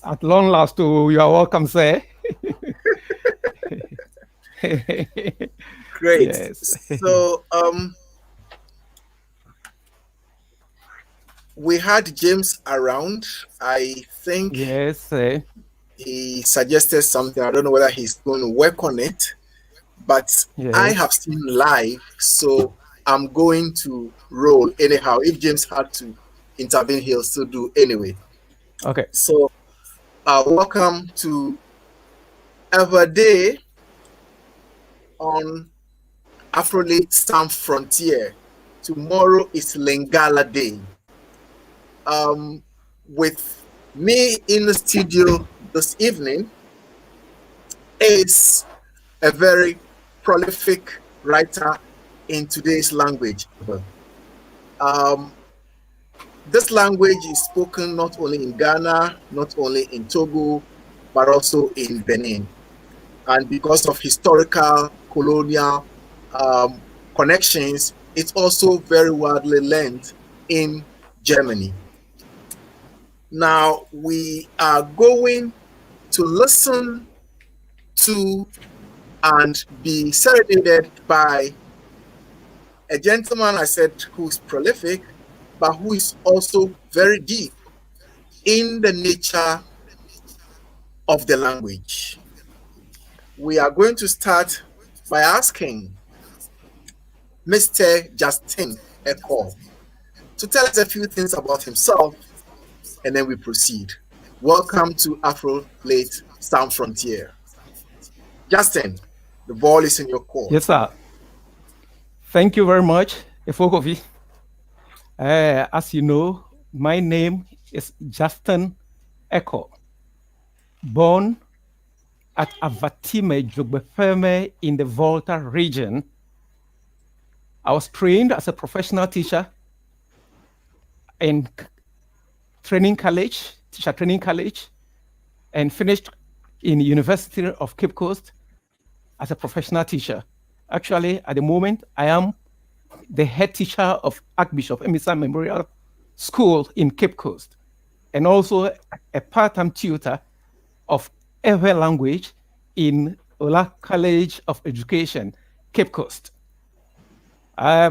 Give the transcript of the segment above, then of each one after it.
At long last, you are welcome, sir. Great. Yes. So we had James around. I think Yes, sir. he suggested something. I don't know whether he's going to work on it, but I Yes. have seen live, so I'm going to roll anyhow. If James had to intervene, he'll still do anyway. Okay. So welcome to Everday on Afrolit Sound Frontier. Tomorrow is Lingala Day. With me in the studio this evening is a very prolific writer in today's language. Um, this language is spoken not only in Ghana, not only in Togo, but also in Benin. And because of historical, colonial connections, it's also very widely learned in Germany. Now, we are going to listen to and be serenaded by a gentleman I said who's prolific, but who is also very deep in the nature of the language. We are going to start by asking Mr. Justin Ekor to tell us a few things about himself, and then we proceed. Welcome to Afrolit Sound Frontier. Justin, the ball is in your court. Yes, sir. Thank you very much, Kofi. As you know, my name is Justin Ekor, born at Avatime Jogbefeme in the Volta region. I was trained as a professional teacher in training college, teacher training college, and finished in University of Cape Coast as a professional teacher. Actually, at the moment, I am the head teacher of Archbishop Emisa Memorial School in Cape Coast, and also a part-time tutor of every language in Ola College of Education, Cape Coast. I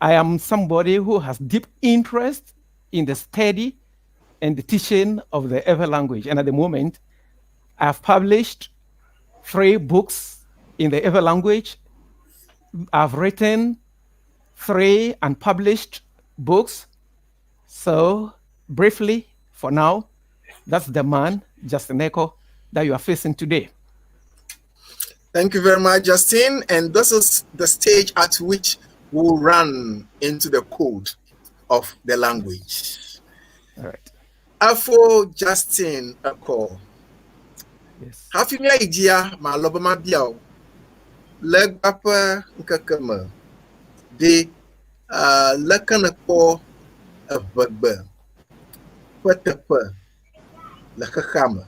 am somebody who has deep interest in the study and the teaching of the Ewe language. And at the moment, I've published 3 books in the Ewe language. I've written 3 unpublished books. So briefly, for now, that's the man, Justin Ekor, that you are facing today. Thank you very much, Justin. And this is the stage at which we'll run into the code of the language. All right. Afro Justin Ekor. Yes. Hafi mi idea ma lobama biao. Leg papa nkakama. De lakana ko avagba. Patapa. Lakakama.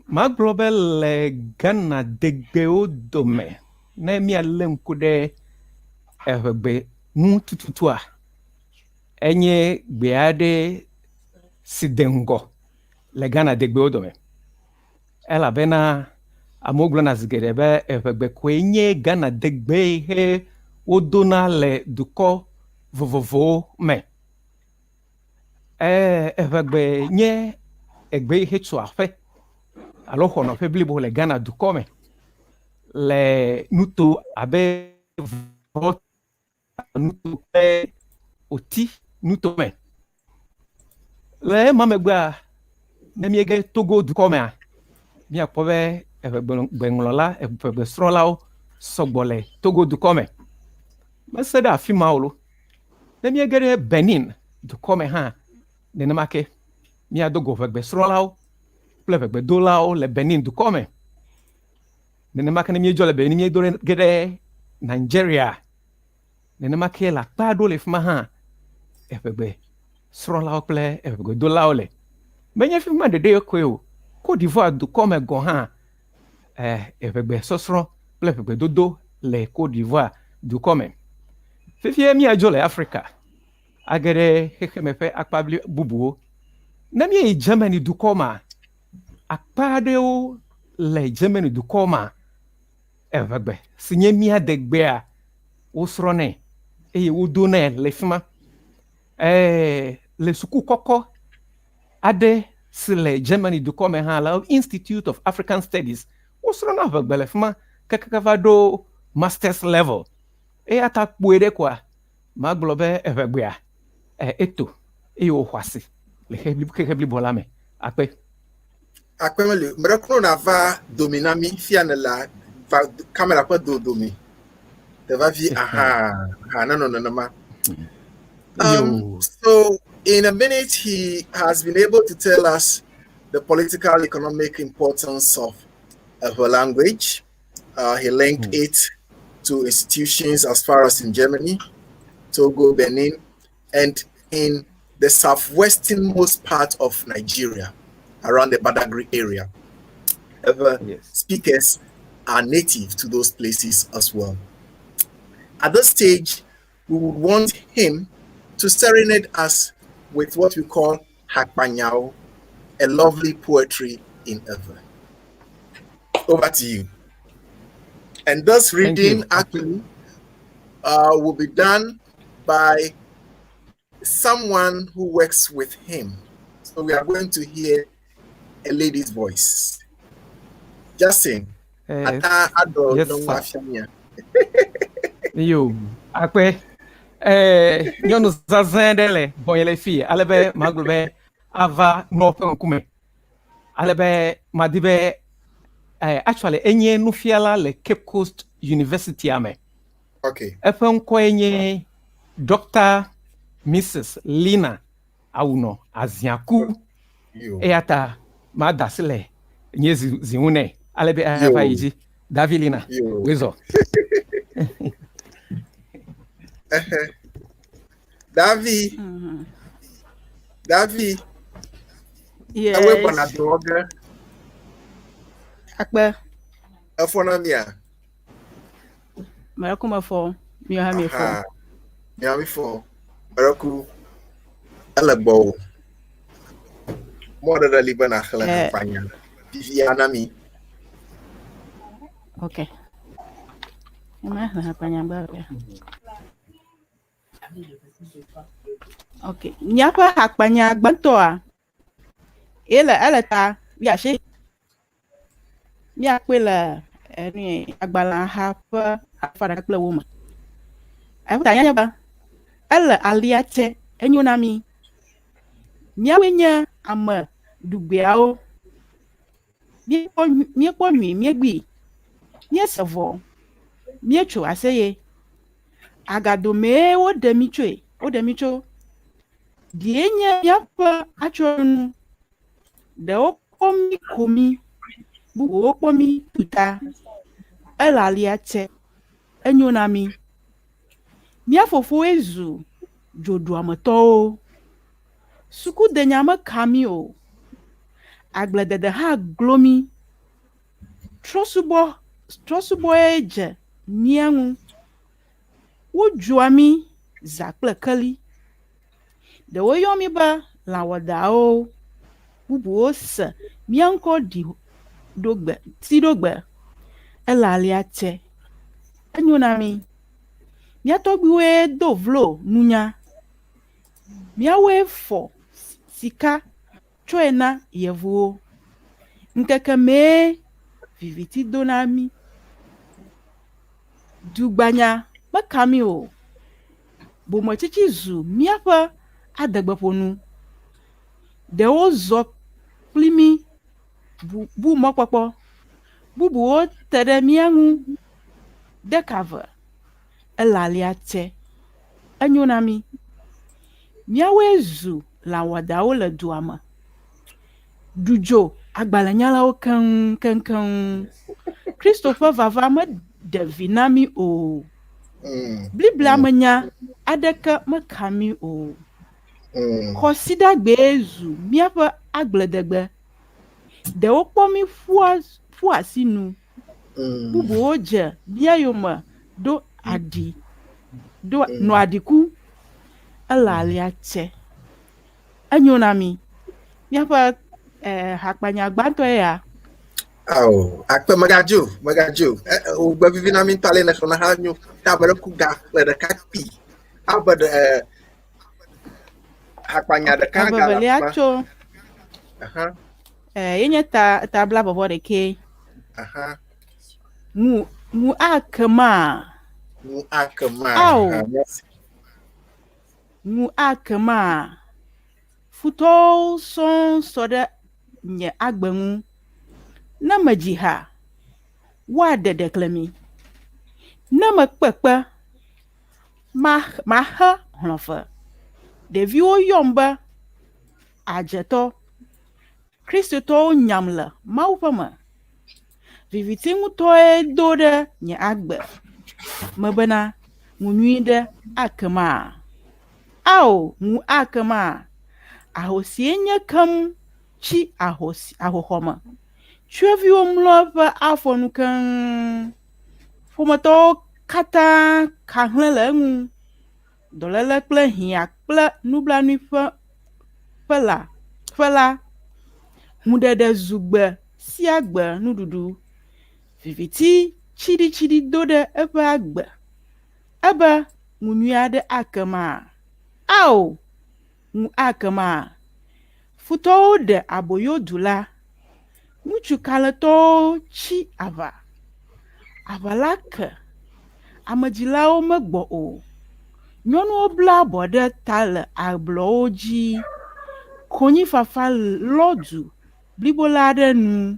Ma global Ghana degbeo dome. Na mi alem kude evegbe mutututua. Enye gbeade sidengo le Ghana degbeo dome. Ela bena amoglo na zigedebe evegbe kwenye Ghana degbe he odona le duko vovovo me. Evegbe nye egbe ihe tsuafe. Alo hono fe blibo le Ghana dukome le nuto abe nuto oti nuto me le mamegba ne miege Togo dukome a mi akpobe gbenglola ebebe sronlao sogbole Togo dukome meseda afimaulo ne miege Benin dukome ha ne nemake mi adogo vegbe sronlao plevegbe dolao le Benin dukome nenemake ne miedzo le Benin miedo gede Nigeria nenemake la kpado le fima ha evegbe sronlao kple evegbe dolao le menye fima dede koe o Côte d'Ivoire dukome go ha evegbe sosron kple evegbe dodo le Côte d'Ivoire dukome fifie miadzo le Africa agere hehemefe Akpabli bubuo na mi Germany du koma akpadeo le Germany du koma evagbe sinye mia degbe a wosrone eye wodone le fima le suku koko ade si le Germany du koma ha la Institute of African Studies wosrona evagbe le fima kakava do masters level e ata kpuede kwa maglobe evagbe a eto eye ohwasi le hebli bolame akpe Akpemele, mrekno na va dominami fiane la va kamera pa do domi. Te va vi aha no ma. So in a minute he has been able to tell us the political economic importance of a language. He linked it to institutions as far as in Germany, Togo, Benin, and in the southwesternmost part of Nigeria, around the Badagry area. Speakers are native to those places as well. At this stage, we would want him to serenade us with what we call Hakpanyao, a lovely poetry in Ewe. Over to you. And this reading actually will be done by someone who works with him. So we are going to hear a lady's voice. Justin, yes, sir. Yo, akwe nyɔnu zazɛ ɖe le bɔnye le fi alebe magblɔ be ava nɔƒe ŋkume alebe madi be actually enye nufiala le Cape Coast University ame. Okay. Eƒe ŋkɔe nye Dr. Mrs. Lina Awuno Aziaku. Eya ta mada si le nye ziŋune alebe ava yi dzi. Davi Lina, wezɔ. Davi. Davi. Yes. Awe pana doga. Akpa. Afona mia. Maraku mafo. Miya mi fo. Miya mi fo. Maraku. Alabo. Moda da libana khala panya. Viviana mi. Okay. Ema na panya ba. Okay. Nyapa hakpanya gbanto a. Ele ta ya she. Mi akpe le ni agbala ha pa afara kple wo ma. Afuta nya ba. Ele aliate enyona mi. Miawe nya ame dugbeawo. Mi kpo nwi mi gbi. Mi sevo. Mi tso aseye. Agado me wo de mi tso. Die nya ya pa atro de o komi bu o komi tuta. Elaliate enyona mi. Mi afofo ezu jodu ameto. Suku de nyame kami o. Agledede ha glomi. Trosubo eje miangu. Wujua zakle kali. De woyomi ba la wadao. Bubu ose mianko di dogbe. Elaliate. Enyonami. Miatogbiwe dovlo nunya. Miawe fo sika choena yevuo. Nkeke me viviti donami. Dugbanya makami o. Bo mochichi zu miapa adegbeponu. De ozo plimi bu mokpokpo. Bubu o tere miangu dekave. Elaliate. Enyonami. Miawe zu la wadao le duama. Dujo agbalanyala o kan. Christopher vava me devinami o. Blibla menya adeka me kami o. Kosida gbezu miapa agledegbe. De okpomi fuasinu. Bubu oje biayoma do adi. Do no adiku. elaliache enyonami miaƒe hakpanya gbãtɔ ya Oh, akpe magaju. O baby na min tale na sona hanyo. Ta bere kuga le de kakpi. Abad hakpanya de kanga la. evevelia tso Aha. yenye tabla bɔbɔ ɖeke Aha. mu akema Mu akema. Au. mu akema futɔwo sɔŋ sɔ ɖe nye agbe ŋu ne medzi ha woaɖe ɖeklemi ne mekpekpe maxe hlɔ̃fe ɖeviwo yɔm be adzetɔ kristotɔwo nyam le Mawu ƒe me viviti ŋutɔe do ɖe nye agbe mebena ŋu nyui ɖe akema ao ŋu akema ahosie nye kem tsi ahoxɔ me tsyɔ̃eviwo mlɔ eƒe afɔ nu keŋ ƒometɔwo katã kahlẽ le eŋu dɔléle kple hiã kple nublanui ƒe la ŋuɖeɖe zu gbe sia gbe nuɖuɖu viviti tsiɖitsiɖi do ɖe eƒe agbe ebe ŋu nyui aɖe akema ao ŋu akema futɔwo ɖe aboyodula ŋutsu kalẽtɔwo tsi aʋa la ke amedzilawo megbɔ o nyɔnuwo bla abɔ ɖe ta le ablɔwo dzi konyifafa lɔ du blibo la ɖe nu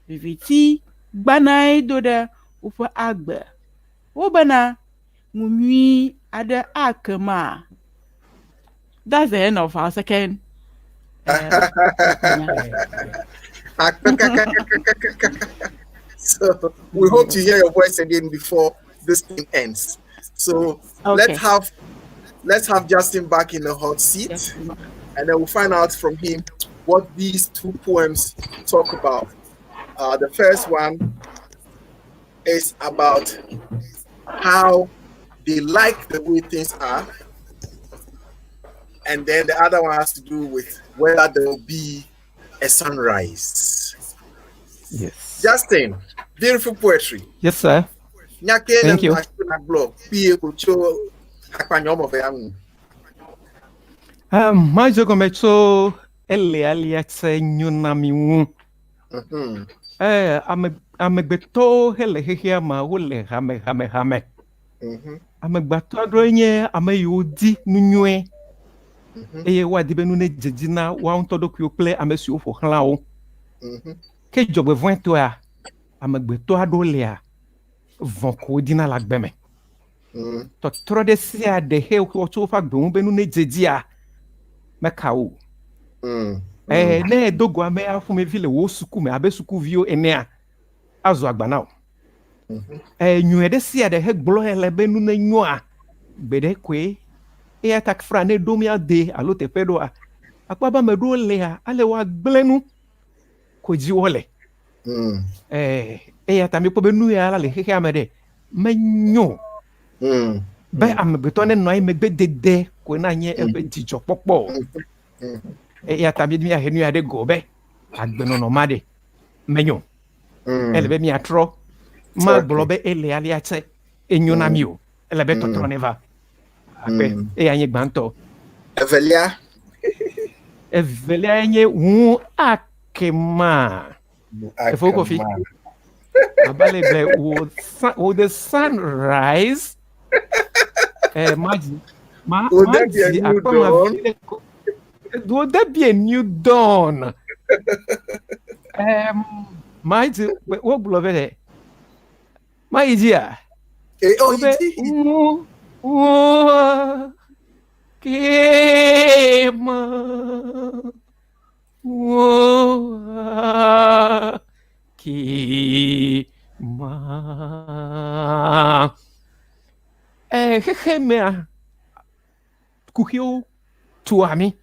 viviti gbanae do ɖe woƒe agbe wobena ŋu nyui aɖe akema. That's the end of our second So we hope to hear your voice again before this thing ends. So Okay. let's have Justin back in the hot seat, Yes. and then we'll find out from him what these two poems talk about. The first one is about how they like the way things are, and then the other one has to do with whether there will be a sunrise. Yes. Justin, beautiful poetry. Yes, sir. Thank you. Mais eu começo ele aliaxe nyunami wu. Amegbeto hele hehia ma wole hame. Amegbato adroenye ameyodi nunyue. Eye wadi benu ne jejina wa untodo kyo ple amesi ofo hla wo. Ke jogbe voin to a amegbeto adolea vonko dina lagbeme. To tro de sia de he ko to fa gbon benu ne jedia meka wo. Ne dogo ame afu me vile wo suku me abe suku vio enea azo agbana o. Nyu de sia de he glo hele benu ne nyua gbede kwe e attack fra ne domia de alo te pedo a akpaba me do le a ale wa gblenu ko ji wole. E atami po benu ya le hehe amede menyo. Be amegbeto ne no megbe dede ko na nye ebe jijo popo. E atami mi ahenu ade go be agbeno no made menyo. Elebe mi atro ma blobe ele ali ate enyona mi o elebe totro neva. Ape e anye gbanto. Evelia nye wu akema. Efo Kofi. Abale be would the sun rise? Would that be a new dawn? Would that be a new dawn? Maji, what beloved? My dear. Mea kukio tuami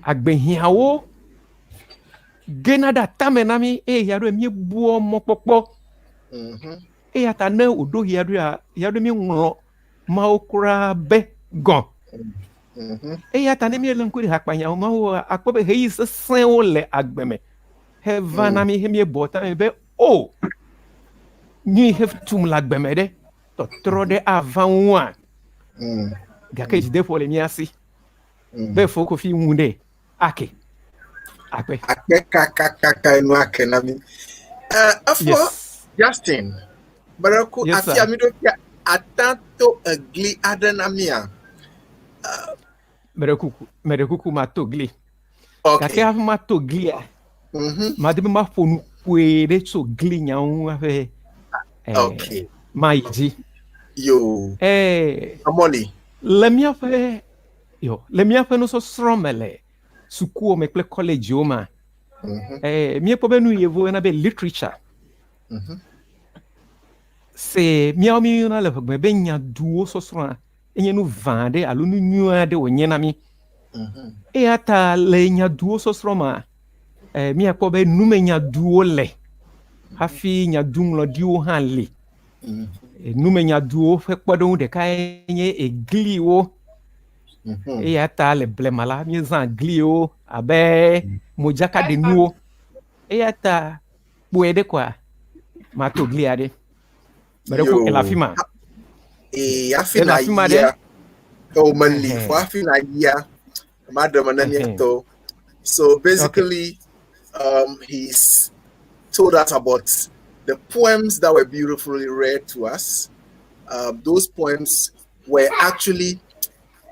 agbehiawo genada tamenami yaro mi buo mopopo atane odo yaro mi nro ma okura be gon eya ta ne mi le nkuri hakpanya o ma wo akpo be heyi sesen o le agbeme he vana mi he mi bota mi be o ni he tum la agbeme de to tro de avant wa ga ke jide fo le mi asi be fo ko fi wunde ake akpe Akpekakakaka enu ake na mi. Afo yes Justin. Baraku yes afi sir amido kia atanto agli adanamia. mere kuku ma togli ga ke Okay. af ma togli ma de ma fo nu kwere so gli nya un afe Okay. ma iji Yo. Amoli. le mia fe no so stromele sukuo me kple college o ma mi po be nu yevo na be literature se mi na le be nya duo so sro enye nu vande alo nu nyua de onye na mi ata le nya duo so sro ma mi po be nu me nya duo le hafi nya dum lo diwo han le nu me nya duo fe podon de ka enye egli wo ata le blemala mi zan gli o abe mojaka de nuo ata puede kwa ma to gli ade mere ku elafima Afina de ya. Oh, Mali. For afina ya. Madam Ananiato. So basically, he's told us about the poems that were beautifully read to us. Those poems were actually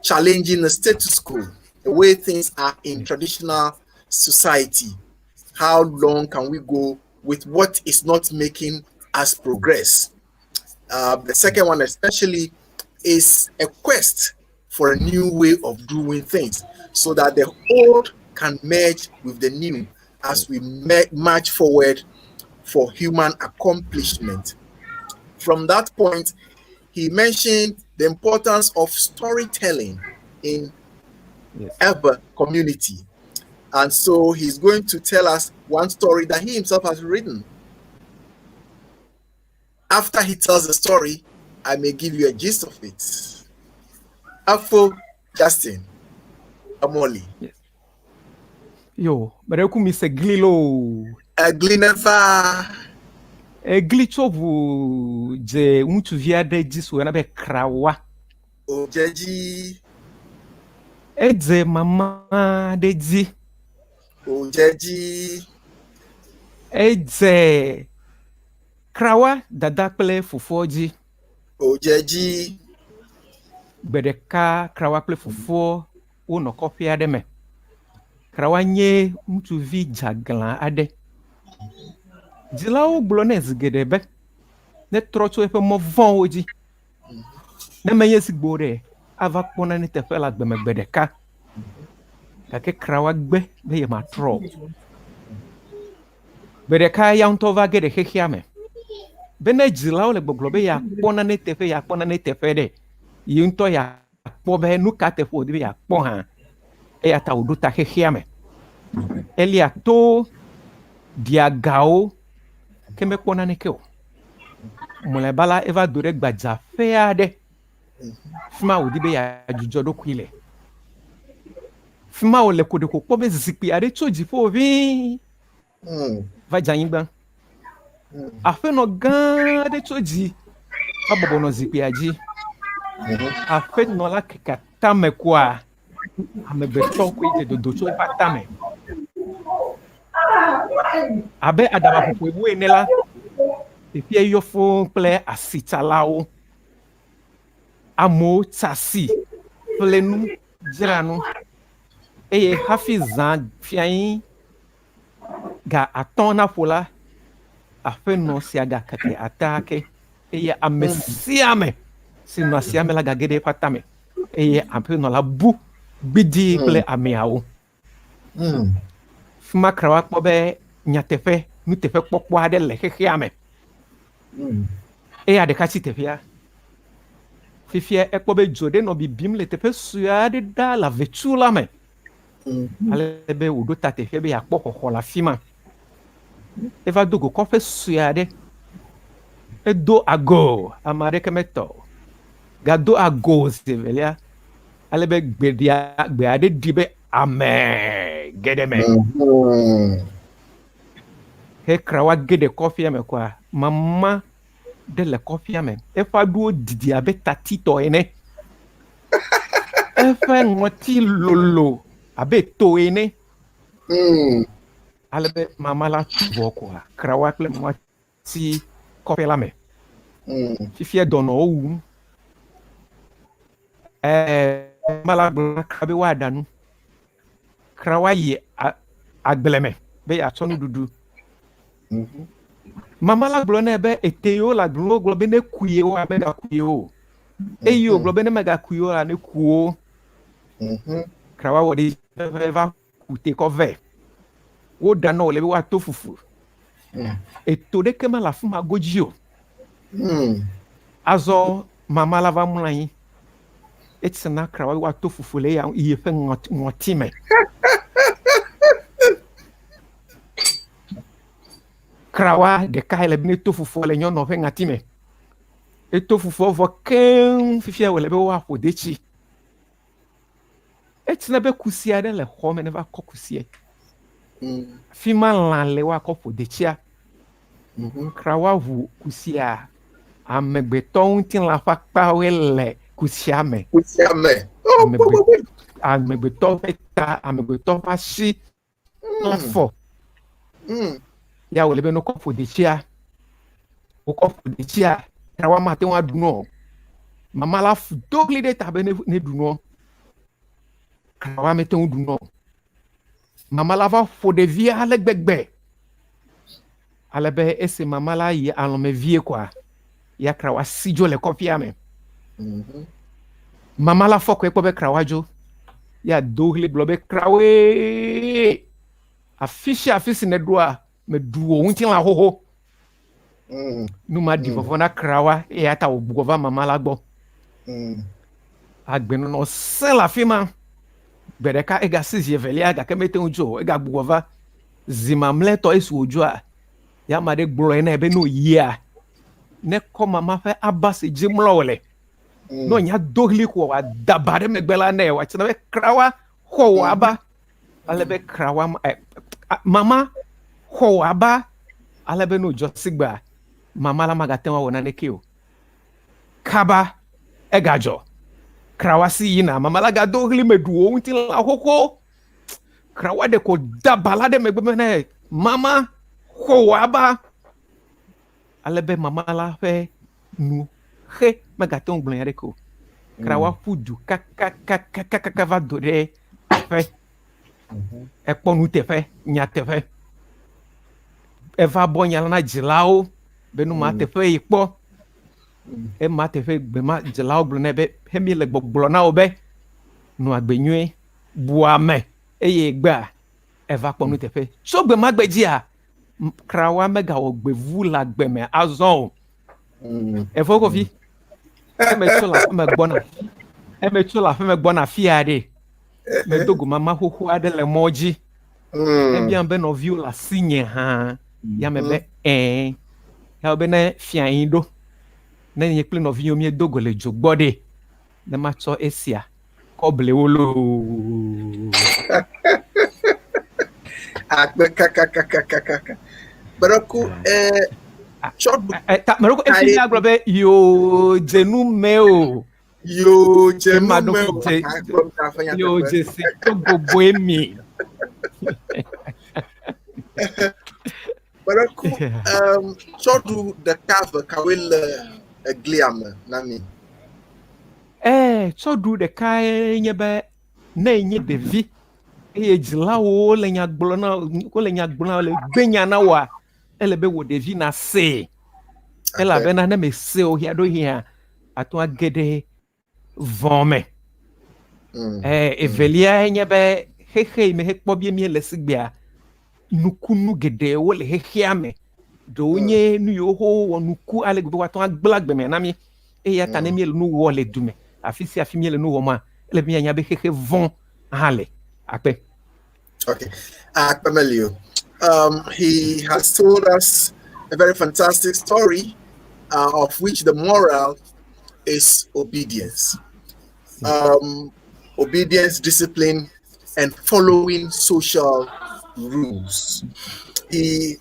challenging the status quo, the way things are in traditional society. How long can we go with what is not making us progress? The second one, especially, is a quest for a new way of doing things so that the old can merge with the new as we march forward for human accomplishment. From that point, he mentioned the importance of storytelling in every community. And so he's going to tell us one story that he himself has written. After he tells the story, I may give you a gist of it. Afro Justin Amoli. Yes. Yo, mere ku mi se glilo. Glineva. Gli chovu je ŋutsuvi aɖe dzi so yɔna be krawa. Ojeji. Edze mama aɖe dzi. Ojeji. Edze krawa dada kple fofoa dzi. Ojeji. Gbe ɖeka krawa kple fofoa wonɔ kɔƒe aɖe me. Krawa nye ŋutsuvi dzagla aɖe. Dzilawo gblɔ nɛ zi geɖe be ne trɔ tso eƒe mɔ vɔ̃wo dzi. Ne menye si gbo ɖe ava kpɔna ne teƒe le agbemegbe ɖeka. Gake krawa gbe be ye matrɔ. Gbe ɖeka ya ŋutɔ va ge ɖe xexea me. Be ne dzilawo le gbɔgblɔ be yakpɔna ne teƒe ɖe. Ye ŋutɔ yakpɔ be nu ka teƒe wòdi be yakpɔ hã. Eya ta wòɖo ta xexea me. Elia to diagawo ke mekpɔna neke o. Mlɔeba la eva do ɖe gbadzaƒe aɖe. Fi ma wòdi be yadzudzɔ ɖokui le. Fi ma wòle koɖeko kpɔ be zikpui aɖe tso dziƒo ʋĩi va dze anyigba. Aƒenɔ gã aɖe tso dzi va bɔbɔnɔ zikpuia dzi. Aƒenɔ la keke atame koa amegbetɔ koe dze dodo tso eƒe atame. Abe aɖabaƒoƒo ewue ene la, teƒea yɔ fũu kple asitsalawo. Amewo tsa asi ƒle nu, dzra nu. Eye hafi zã fiãi ga atɔ̃ na ƒo la, aƒenɔ sia ga keke ata ke. Eye ame sia ame si nɔ asia me la gage ɖe eƒe atame. Eye aƒenɔ la bu gbidi kple ameawo. Fi ma krawa kpɔ be nyateƒe, nuteƒe kpɔkpɔ aɖe le xexea me. Eya ɖeka tsi teƒea. Fifia ekpɔ be dzo ɖe nɔ bibim le teƒe sue aɖe ɖa le avetu la me. Ale be wòɖo ta teƒe be yakpɔ xɔxɔ le afi ma. Eva do go kɔƒe sue aɖe. Edo ago, ame aɖeke metɔ. Gado ago zi velia. alebe gbedia gbeade dibe amen gedeme he krawa gede coffee me kwa mama de le coffee me e fa duo didi abe tatito ene e fa ngoti lolo abe to ene alebe mama la tuvo kwa krawa kle mwati coffee la me fifie dono owu mala krabe wa danu krawa ye agbleme be ya tonu dudu mama la gblɔ nɛ be eteyo la gblɔ be ne kuye wo abe ga kuye o eyo gblɔ be ne mega kuye o la ne kuo krawa wɔ de va kute kɔ vɛ wo da nɔ le be wa to fufu eto de kema la fuma godzi o azɔ mama la va mlɔ anyi etsena krawa wa to fufu le ya iye ƒe ŋɔti me krawa ɖeka le be ne to fufu le nyɔnua ƒe ŋati me eto fufu vɔ keŋ fifia wòle be woaƒo detsi etina be kusi aɖe le xɔ me ne va kɔ kusie fi ma lã le woakɔ ƒo detsia krawa ʋu kusia amegbetɔ ŋutilã ƒe akpawoe le kusia me amegbetɔ ƒe ta amegbetɔ ƒe asi la fɔ ya wòle be no kɔ ƒo detsia wòkɔ ƒo detsia krawa mate ŋu aɖu nɔ mama la dogli ɖe ta be ne ɖu nɔ krawa mete ŋu ɖu nɔ mama la va ƒo ɖevia ale gbegbe ale be esi mama la yi alɔmevie kɔa ya krawa si dzo le kɔƒea me mama la fɔ koe kpɔ be krawa dzo ya dogli gblɔ be krawoe afi sia afi si ne ɖoa me ɖu wò ŋutilã xoxo nu ma ɖi vɔvɔ na krawa eya ta wògbugbɔ va mama la gbɔ agbenɔnɔ sẽ le afi ma gbe ɖeka egasi zi evelia gake mete ŋu dzo egagbugbɔ va zi mamlɛtɔ esi wòdzoa ya ame aɖe gblɔe nɛ be no yia ne kɔ mama ƒe aba si dzi mlɔ wòle no nya dogli ko wòadaba ɖe megbe la nɛ wòatsina be krawa xɔ wò aba ale be krawa mama xɔ wò aba ale be no dzɔ sigbea mama la magate ŋu awɔ naneke o kaba egadzɔ krawa si yina mama la gado ɣli me ɖu wo ŋutilã xoxo krawa ɖe ko daba la ɖe megbe me nɛ mama xɔ wò aba ale be mama la ƒe nu xe megate ŋu gblɔ nya ɖeke o krawa ƒu du kakakaka va do ɖe aƒe ekpɔ nuteƒe nyateƒe eva bɔ nya la na dzilawo be nu ma teƒe yi kpɔ ema teƒe gbema dzilawo gblɔ nɛ be hemi le gbɔgblɔ na wo be nu agbe nyuie bua me eye gbea eva kpɔ nuteƒe tso gbema gbe dzia krawa megawɔ gbevu le agbe me azɔ o efo Kofi emetso le aƒe me gbɔna fia ɖe medo go mama xoxo aɖe le mɔ dzi ebia be nɔviwo le asi nye hã ya me be ya be ne fia yi ɖo ne nye kple nɔviwo miedo go le dzo gbɔ ɖe ne matsɔ esia kɔble wo loo akpe kakakakakaka Beroko Meroko efi agblɔ be yo dzenu me o yo dzenu me yo dzesi to gobo emi Beroko tsɔɖu ɖeka ve kawoe le eglia me na mi tsɔɖu ɖeka nye be ne nye ɖevi eye dzilawo le nya gblɔ na wole nya gblɔ na le gbe nya na woa ele be wo ɖevi na se elabena ne me se o hia ɖo hia ato age ɖe vɔ me evelia nye be xexe me hekpɔ bie mie le sigbea nukunu geɖewo le xexea me ɖewo nye nu yiwo wɔ nuku ale gbogbo woato agblẽ agbeme na mi eya ta ne mie le nu wɔ le du me afi sia afi mie le nu wɔ ma ele be mianya be xexe vɔ hã le akpe. Okay, Akpabli, he has told us a very fantastic story of which the moral is obedience. obedience, discipline, and following social rules. He,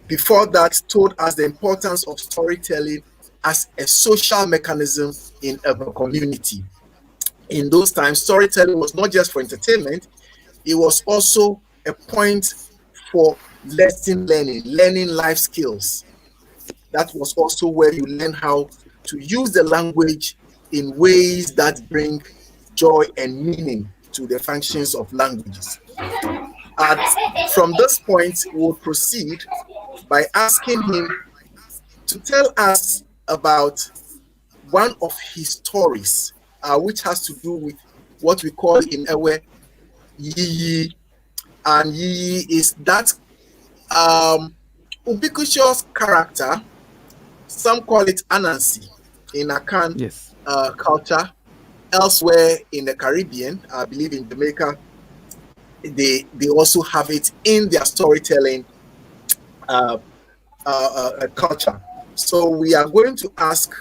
before that, told us the importance of storytelling as a social mechanism in a community. In those times, storytelling was not just for entertainment, it was also a point for lesson learning life skills. That was also where you learn how to use the language in ways that bring joy and meaning to the functions of languages. From this point, we'll proceed by asking him to tell us about one of his stories, which has to do with what we call in Ewe Yiyi. And Yiyi is that ubiquitous character. Some call it Anansi in Akan culture. Elsewhere in the Caribbean, I believe in Jamaica, they also have it in their storytelling culture. So we are going to ask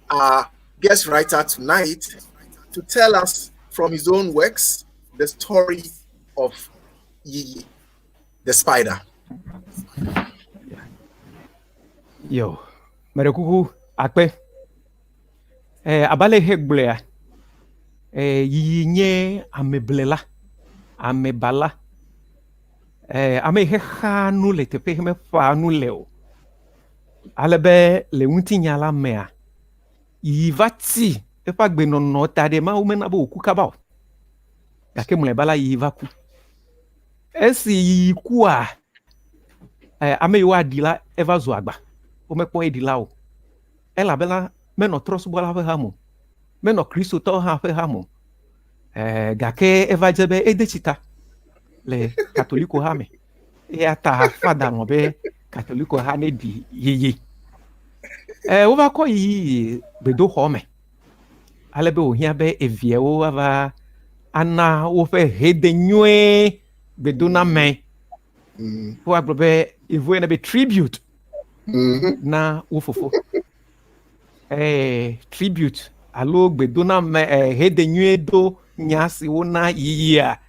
our guest writer tonight to tell us from his own works the story of Yiyi, the spider. Yo, merekuku akpe. Abale hegbulea. Yiyi nye ameblela, amebala. Ame heha nu le tepe heme fa nu leo. Alebe le unti nyala mea. Yiyi vati epa gbe nono tade ma umena bo oku kabao. Gake mule bala yiyi vaku. Esi yiyi kuwa. Ame yo adila eva zo agba. Ome po edila o. Ela bela meno trosu bola fe hamo. Meno Kristo to ha fe hamo. Gake eva jebe edechita. Le katoliko hame. Ta fada mobe katoliko hane di yiyi. Ova ko yiyi bedo home. Alebe ohia be evie o ava ana wo fe hede nyue bedo na me. Wo agbobe evo na be tribute. Na wofofo. Tribute alo gbedo na me hede nyue do nyasi wona yiya.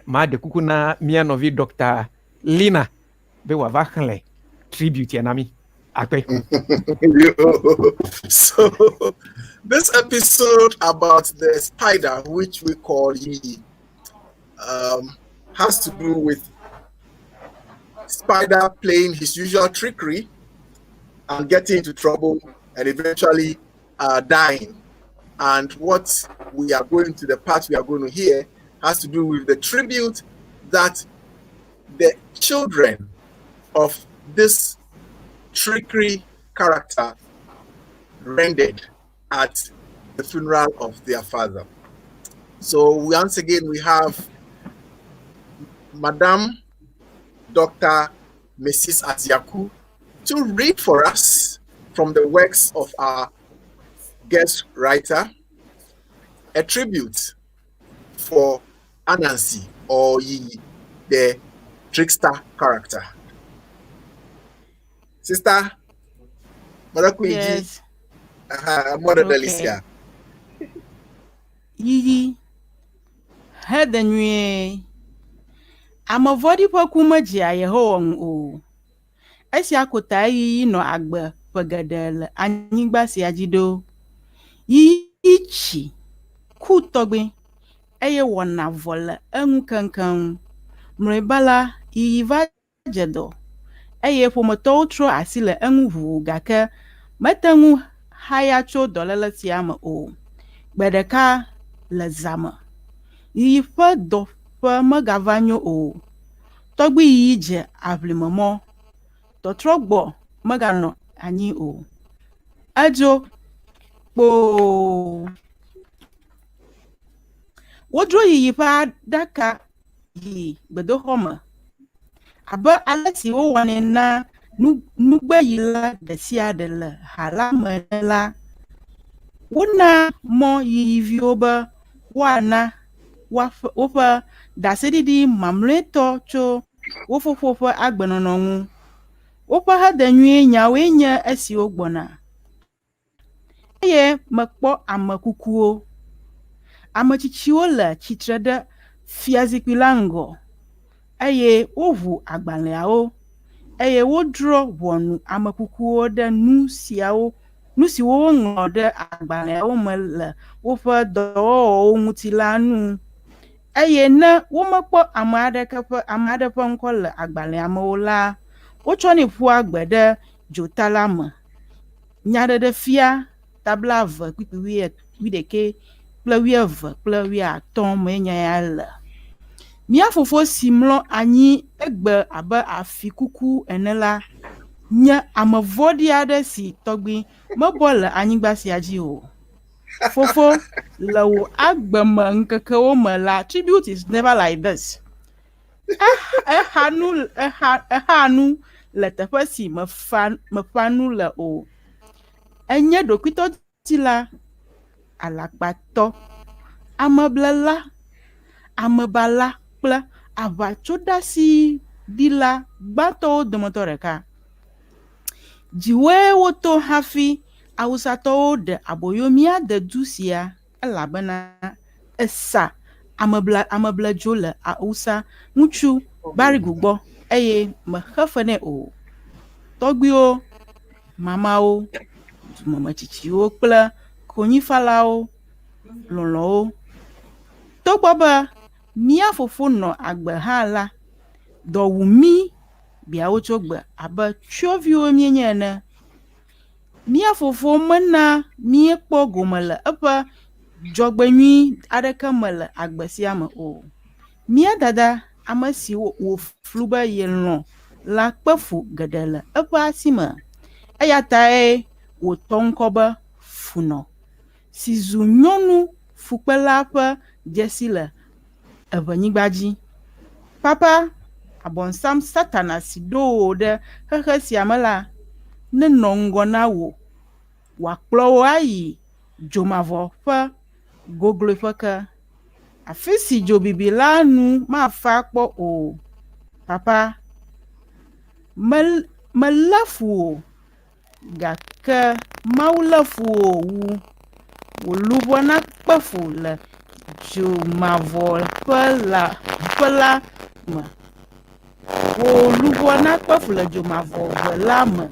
Ma de kuku na mia novi Dr. Lina be wa vakle tribute ya nami akpe. So this episode about the spider, which we call Yiyi, has to do with spider playing his usual trickery and getting into trouble and eventually dying. And what we are going to, the part we are going to hear, has to do with the tribute that the children of this trickery character rendered at the funeral of their father. So once again, we have Madame Dr. Mrs. Aziaku to read for us from the works of our guest writer a tribute for Anansi or Yiyi, the trickster character. Sister, Mother Yes. Mother Okay. Delicia. Yiyi. Hede nwie. Amavodi po kuma jia Yehowa o. Esi akota Yiyi no agbe pegedele anyigba si ajido. Yiyi chi ku togbe eye wona vole enwu kankan. Mrebala Yiyi va jedo. Eye pomoto utro asile enwu hu gake metenwu haya cho dolele tiame o. Bedeka le zame. Yiyi fe do fe megavanyo o. Togbi Yiyi je avlimemo. Totrogbo megano anyi o. Ajo po. Wodro Yiyi pa daka Yiyi bedo home. Aba alati wo wane na nugbe yila desia de le hala menela. Wona mo Yiyi vioba wana wofa dasedidi mamleto cho wofofofo agbenononwu. Wofa hade nwie nyawe nya esi ogbona. Eye mekpo amekukuo. Ametsitsiwo le tsitre ɖe fiazikpui la ŋgɔ eye woʋu agbalẽawo eye wodrɔ ʋɔnu amekukuwo ɖe nu siwo woŋlɔ ɖe agbalẽawo me le woƒe dɔwɔwɔwo ŋuti la nu. Eye ne womekpɔ ame aɖe ƒe ŋkɔ le agbalẽa me o la, wotsɔnɛ ƒua gbe ɖe dzota la me. Nyaɖeɖefia tabla 2:11 kple 12 kple 15 mee nya ya le. Mía fofo si mlɔ anyi egbe abe afi kuku ene la nye ame vɔ̃ɖi aɖe si tɔgbi mebɔ le anyigba sia dzi o. Fofo, le wò agbeme ŋkekewo me la, tribute is never like this. Exa nu le teƒe si meƒã nu le o. Enye ɖokuitɔtila, alakpatɔ, ameblela, amebala kple aʋatsoɖasiɖila gbãtɔwo dometɔ ɖeka. Dziwoe woto hafi awusatɔwo ɖe aboyo míade du sia elabena esa amebledzo le awusa ŋutsu Barigu gbɔ eye mexe fe nɛ o. Tɔgbiwo, mamawo, dumemetsitsiwo kple konyifalawo, lɔlɔwo. Togbɔ be mía fofo nɔ agbe hã la, dɔ wu mí biawo tso gbe abe tsyɔviwo míenye ene. Mía fofo mena míekpɔ gome le eƒe dzɔgbenyui aɖeke me le agbe sia me o. Mía dada, ame si wòflu be yelɔ la kpe fu geɖe le eƒe asi me. Eya tae wòtɔ ŋkɔ be Funɔ, si zu nyɔnu fukpela ƒe dzesi le eʋenyigba dzi. Papa, abɔnsam Satana si ɖo wò ɖe xexe sia me la, nenɔ ŋgɔ na wò, wòakplɔ wò ayi dzomavɔ ƒe gogloƒe ke. Afi si dzobibi la nu mafa kpɔ o. Papa, melé fu wò, gake Mawu lé fu wò wu wò luʋɔ nakpe fu le dzomavɔ ƒe la me. Wò luʋɔ nakpe fu le dzomavɔ ʋe la me.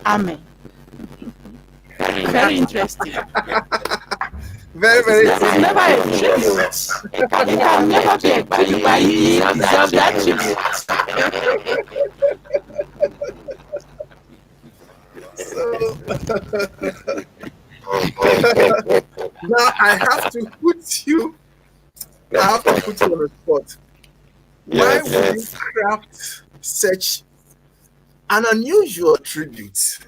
Amen. Very interesting. Very, very This is never a tribute. It can never be a tribute, but he deserves that tribute. Now I have to put you on the spot. Why would you craft such an unusual tribute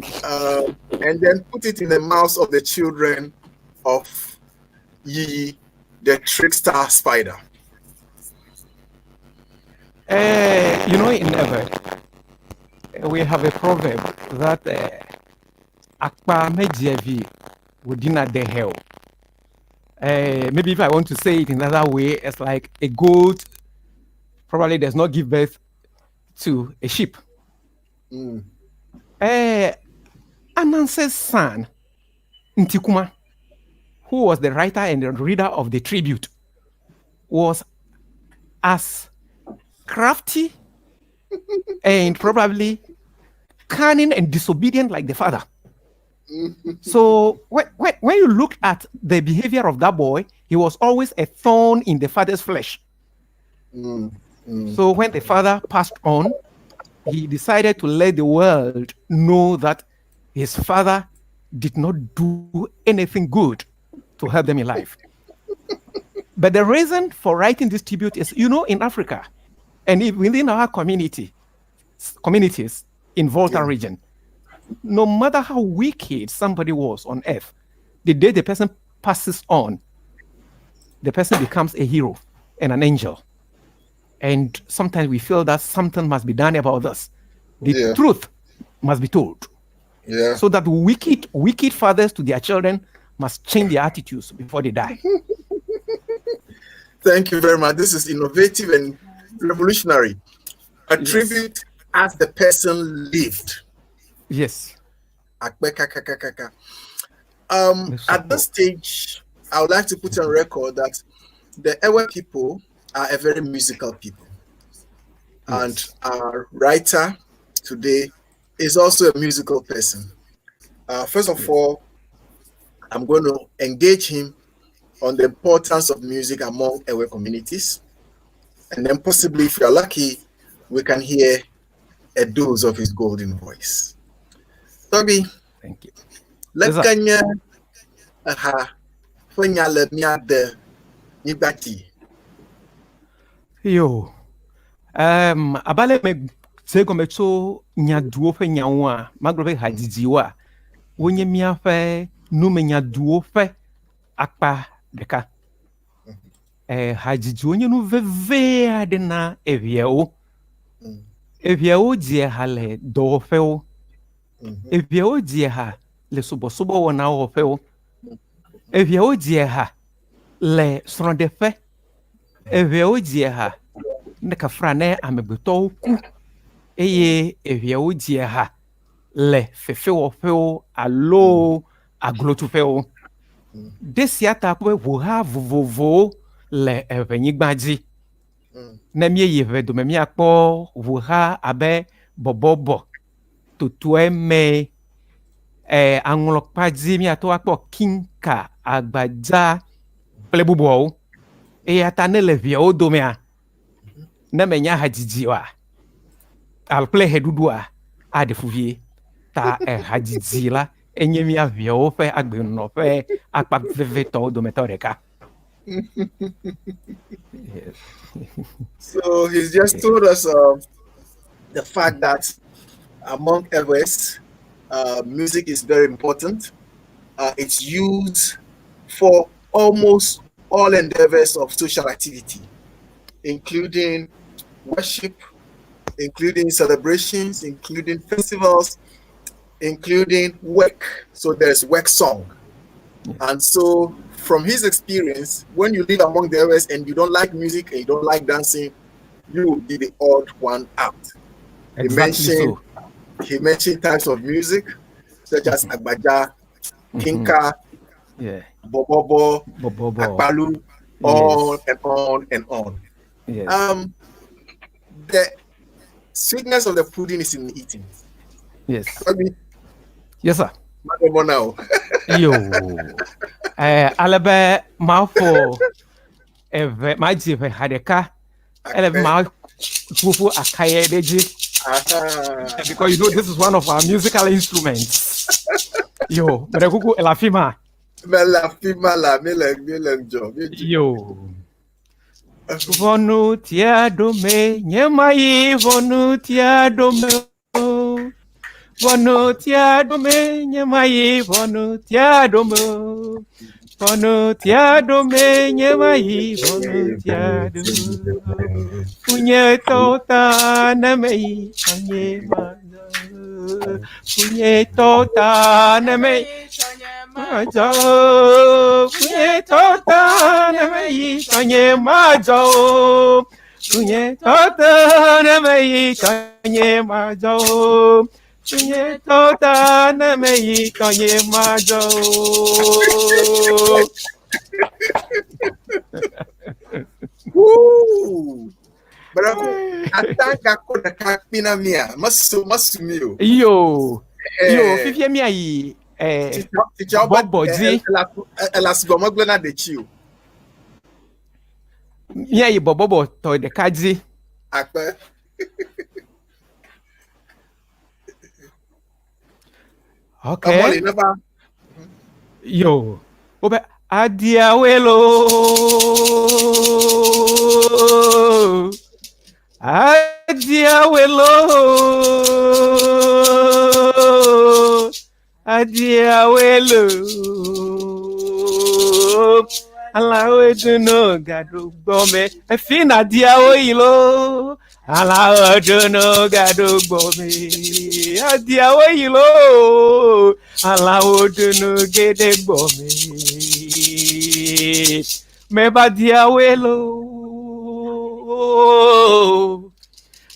and then put it in the mouths of the children of Yi, the trickster spider? In Ever, we have a proverb that Akpa mejevi wodina de hell. Maybe if I want to say it in another way, it's like a goat probably does not give birth to a sheep. Ananse's son, Ntikuma, who was the writer and the reader of the tribute, was as crafty and probably cunning and disobedient like the father. So when you look at the behavior of that boy, he was always a thorn in the father's flesh. So when the father passed on, he decided to let the world know that his father did not do anything good to help them in life. But the reason for writing this tribute is, in Africa and within our communities in Volta region, no matter how wicked somebody was on earth, the day the person passes on, the person becomes a hero and an angel. And sometimes we feel that something must be done about this. The truth must be told. So that wicked fathers to their children must change their attitudes before they die. Thank you very much. This is innovative and revolutionary. A tribute as the person lived. Yes. At this stage, I would like to put on record that the Ewe people are a very musical people. Yes. And our writer today is also a musical person. First of all, I'm going to engage him on the importance of music among Ewe communities. And then possibly, if you're lucky, we can hear a dose of his golden voice. Toby, Thank you. let Yes, sir. Kenya let me at the Nibati. Yo. Abale me sego me cho nyaduo fe nyawa magrobe hajijiwa. Wonye mia fe nu me nyaduo fe akpa deka. Hajiji onye nu veve ade na eviao. Eviao die ha le do fe o. Eviao die ha le subo wona o fe o. Eviao die ha le sronde fe. Eviao die ha ne kafra ne amegbeto ku. Eye eviao die ha le fefe o fe o alo aglotu fe o. Desiata kwe wuha vovovo le evenyigbaji. Na mie yeve do me akpo wuha abe bobobo tutue me anglokpaji mi ato akpo kinka agbaja plebubo. Ata ne le via o do me a na menya hajiji wa al play hedudua ade fuvie ta hajiji la enye mi avia o fe agbe no fe akpa veve to do me toreka. Yes. So he's just told us the fact that among Ewes, music is very important. It's used for almost all endeavors of social activity, including worship, including celebrations, including festivals, including work. So there's work song. And so from his experience, when you live among the Ewes and you don't like music and you don't like dancing, you will be the odd one out. Exactly He mentioned types of music such as Agbaja, Kinka, Bobobo, Akpalu, on and on and on. Yes. The sweetness of the pudding is in the eating. Yes. Toby, Yes, sir. now. Yo. Alabe mafo eve majive hadeka. Eleve ma fufu akaye deji. Because you know this is one of our musical instruments. Yo, merekuku elafima. Yo. Vonu tiadome, nyemai vonu tiadome. Vonu tiadome, nyemai vonu tiadome. Vonu tiadome, nyemai vonu tiadome. Punye tota nemei, punye mazo. Punye tota nemei. Majo, punye tota nemei, punye majo. Punye tota nemei, punye majo. Punye tota nemei, punye majo. Woo! Bravo. Atanga kona kakpina mia. Masu mio. Yo, fifie mi ayi. Bobo di. Elas gomoglena de chiu. Mi ayi bobo to de kaji. Akpe. Okay. Amoli never. Yo. Obe adiawelo. Adiawelo. Adiawelo. Alawe duno gadu gbome. Efina diawo ilo. Alawe duno gadu gbome. Adiawo ilo. Alawe duno gede gbome. Meba diawelo.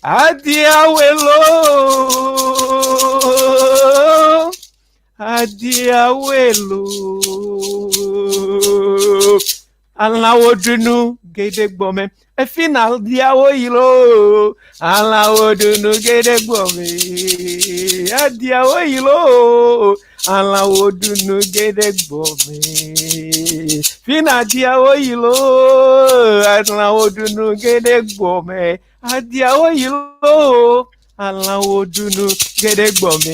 Adiawelo. Adiawelo. Alawodunu gede gbome. E final diawo yilo. Alawodunu gede gbome. E diawo yilo. Alawodunu gede gbome. Final diawo yilo. Alawodunu gede gbome. Adiawo yilo. Alawodunu gede gbome.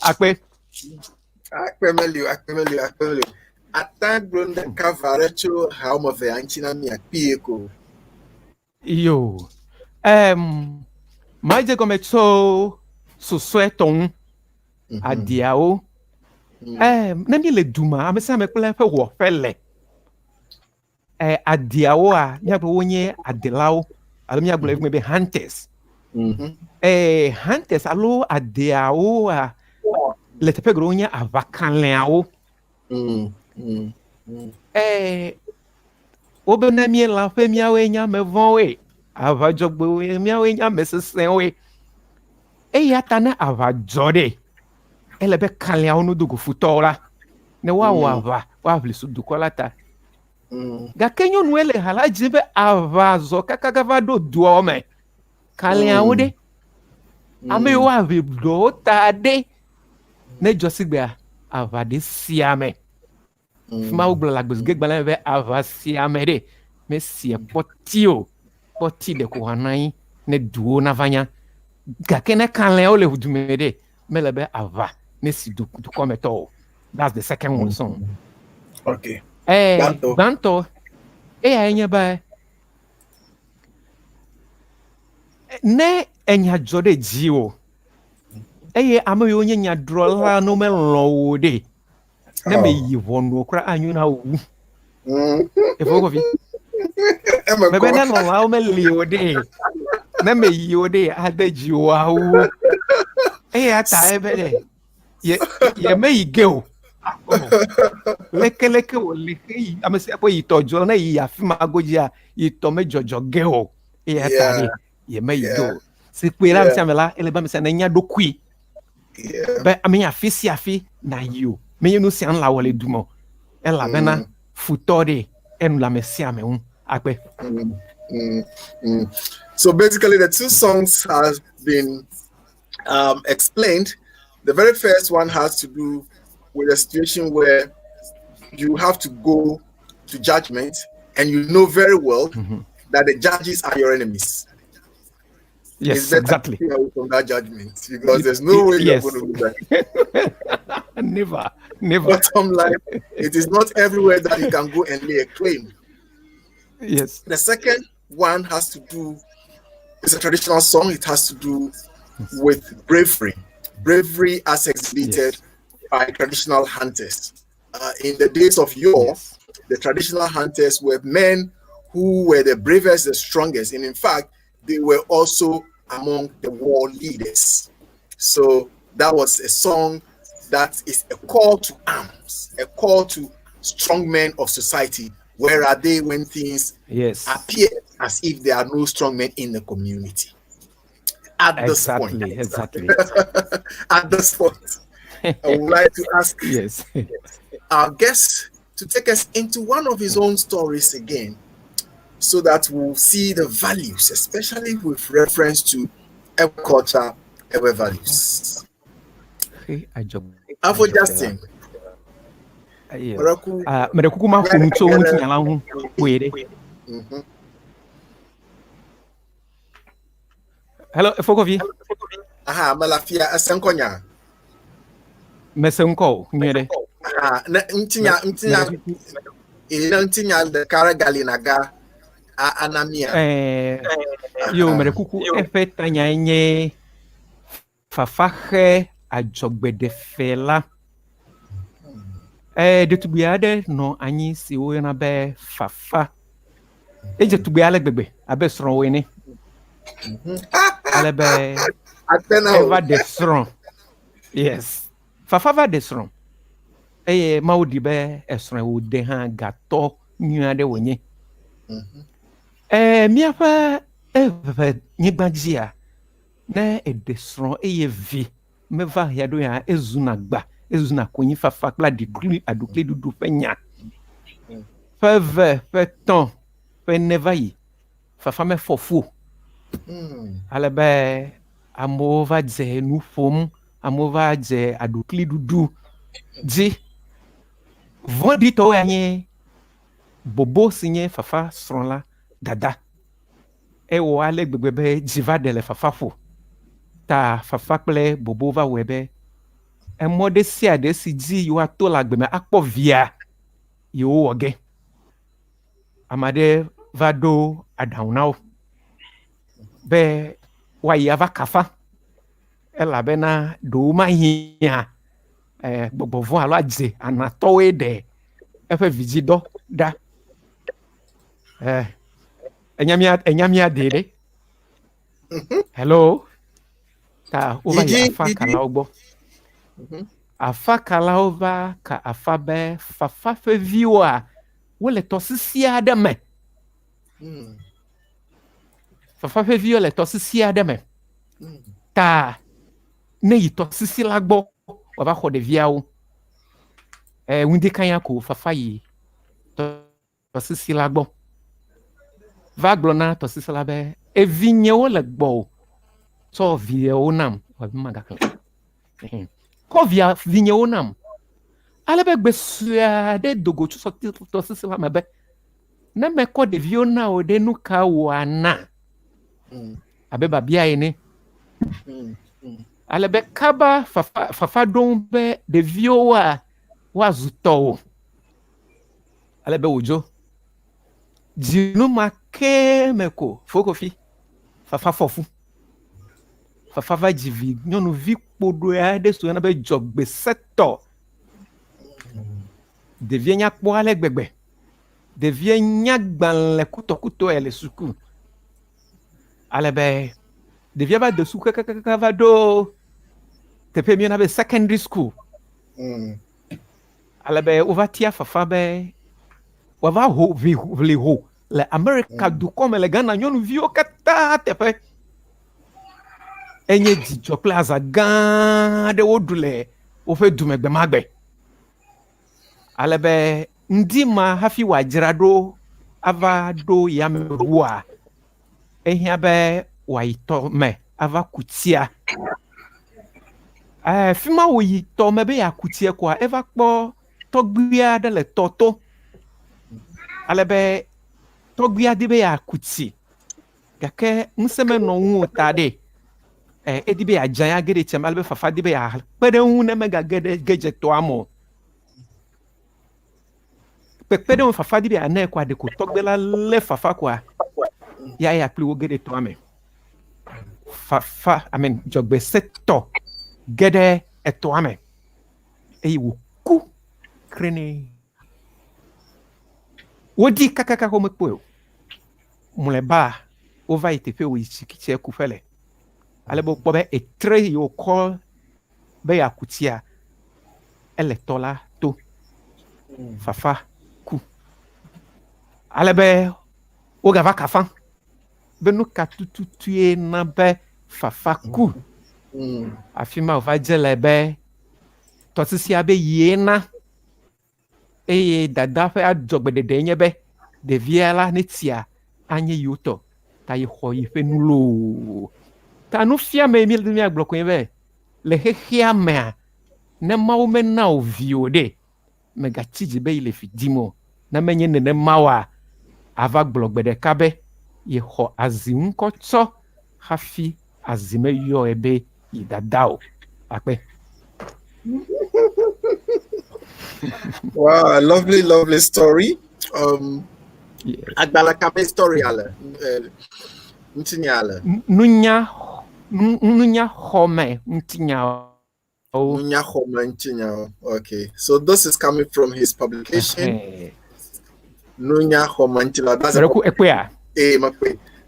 Akpe. Akpemelu. Attack Brunda Cavarecho, how of the Anchina Mia Pieko. Yo. Mais de como so sweaton adiao. Nemi le duma, amesa me kule fe wo fele. Adiao a nya gbo wonye adelao, alo nya gbo me be hunters. Hunters alo adiao a le tepe gro wonye avakanleao. Obe na mi la fe mi awe nya me von we. Ava jogbe we mi awe nya me sesen we. Ya ta na ava jode. Ele be kanle onu dugu futora. Ne wa ava, wa vli su dukola ta. Ga kenyo nu ele hala jibe ava zo kakagava do duome. Kanle awde. Ame wa vi do ta de. Ne josigbe ava de siame. Fima ou la gbes gek balan ve ava siame de. Me si potio. Poti de ko hanai ne duo na vanya. Ga kene kanle o le hudumede. Me lebe ava. Ne si du kometo. That's the second one song. Okay. Banto. Enya ba. Ne enya jode jiwo. Ame yo nya drola no me lo de. Ne me yivono kra anyu na wu. Efo Kofi. Me be na no la o me liwo de. Ne me yiwo de ade jiwo awu. Ata ebe de. Ye me yigeo. Leke o leke amese apo itojo na yi afima agojia ito me jojo geo. Ata de. Ye me yigeo. Se kwera amse amela ele ba me se na nya dokui. Be ame afi na you. Me you no si an la wole dumo. Ela bena futore en la mesia me un akpe. So basically the two songs have been explained. The very first one has to do with a situation where you have to go to judgment and you know very well that the judges are your enemies. Yes, exactly. From that judgment, because there's no way you're going to do that. Never. Bottom line, it is not everywhere that you can go and lay a claim. Yes. The second one has to do, it's a traditional song. It has to do with bravery. Bravery as exhibited by traditional hunters. In the days of yore, the traditional hunters were men who were the bravest, the strongest, and in fact, they were also among the war leaders. So that was a song that is a call to arms, a call to strong men of society. Where are they when things appear as if there are no strong men in the community? At this point. Exactly. At this point, I would like to ask our guest to take us into one of his own stories again, so that we'll see the values, especially with reference to Ekor culture, our values. Afro Justin. Merekuku ma funcho ntinyala hu kwere. Hello, Fokovi. Aha, malafia asankonya. Mesenko, nyere. Ntinya de karagali naga anamia. Yo merekuku efeta nyanye fafahe ajogbede fela. De tubiade no anyi si wo na be fafa. Eje tubiale gbegbe abe sron we ni. Alebe eva de sron. Yes. Fafa va de sron. Maudi be esron wo de ha gato nyuade wonye. Miafa eve nyigbanjia na edesron vi meva yado ya ezunagba ezuna konyi fafa kple aɖukli ɖuɖu ƒe nya ƒe ve ƒe tɔn ƒe ne va yi fafa mefɔ fu ale be amewo va dze nu ƒom, amewo va dze aɖukli ɖuɖu dzi. Vɔ̃ɖitɔwo ya nye bobo si nye fafa srɔ̃ la dada. Ewɔ ale gbegbe be dzi va ɖe le fafa ƒo. Ta fafa kple bobo va wɔe be emɔ ɖe sia ɖe si dzi yewoato le agbe me akpɔ via yewo wɔ ge. Ame aɖe va ɖo aɖaŋu na wo be woayi ava kafa elabena ɖewo mahiã gbɔgbɔ vɔ alo adze anatɔwoe ɖe eƒe vidzidɔ ɖa. Enya mia de ɖe. Hello. Ta wova yi afa kalawo gbɔ. Afa kalawo va ka afa be fafa ƒe viwoa wole tɔsisi aɖe me. Fafa ƒe viwo le tɔsisi aɖe me. Ta ne yi tɔsisi la gbɔ wava xɔ ɖeviawo. Ŋdi kanya ko fafa yi tɔsisi la gbɔ. Va gblɔ na tɔsisi la be evinyewo le gbɔ tsɔ viawo nam. Kɔ vinyewo nam. Ale be gbe sue aɖe dogo tso tɔsisi la me be ne mekɔ ɖeviwo na wo ɖe nu ka wòana. Abe babia ene. Ale be kaba fafa ɖom be ɖeviwoa woazu tɔwo. Ale be wòdzo. Dzinu ma ke me ko fokofi fafa fɔfu. Fafa va dzi vi nyɔnuvi kpoɖoe aɖe si yɔna be dzɔgbesetɔ. Ɖevia nya kpɔ ale gbegbe. Ɖevia nya gbalẽ kutɔkutɔ le suku. Ale be ɖevia va de suku kakaka va ɖo teƒe mi yɔna be secondary school. Ale be wova tia fafa be wava ʋli ho le Amerika dukɔ me le Ghana nyɔnuviwo katã teƒe. Enye dzidzɔ kple aza gã aɖe woɖu le woƒe dumegbe ma gbe. Ale be ŋdi ma hafi wòadzra ɖo ava ɖo yameʋua ehiã be wòayi tɔ me ava ku tsia. Fi ma wòyi tɔ me be yeaku tsia koa eva kpɔ tɔgbui aɖe le tɔ to. Ale be tɔgbuia di be yeaku tsi gake ŋusẽ menɔ ŋu ta ɖe. Edi be yeadze anya ge ɖe tsia me ale be fafa di be yeakpe ɖe ŋu ne megage ɖe dze tɔa me o. Kpekpe ɖe ŋu fafa di be yeanɛ koa ɖeko tɔgbe la lé fafa koa ya akpli wo ge ɖe tɔa me. Fafa dzɔgbesetɔ ge ɖe etɔa me eye wòku krene. Wodi kakaka womekpɔe o. Mlɔeba wova yi teƒe wòyi tsikitsia ku ƒe le. Ale be wokpɔ be etre yi wòkɔ be yeaku tsia ele tɔ la to. Fafa ku. Ale be wogava kafa be nu ka tututue na be fafa ku. Afi ma wòva dze le be tɔsisia be yie na. Eye dada ƒe adzɔgbeɖeɖe nye be ɖevia la ne tsia anye yiwo tɔ ta yi xɔ yi ƒe nu loo. Ta nufiame mi agblɔ koe be le xexea mea ne Mawu mena wo viwo ɖe megatsi dzi be yi le fi dim o. Ne menye nenema oa ava gblɔ gbe ɖeka be yexɔ azi ŋkɔ tsɔ hafi azi meyɔe be yi dada o. Akpe. Wow, a lovely story. Yes. Agbala kabe story ale. Ntinya ale. Nunya home ntinya. Nunya home ntinya. Okay. So this is coming from his publication. Nunya home ntinya.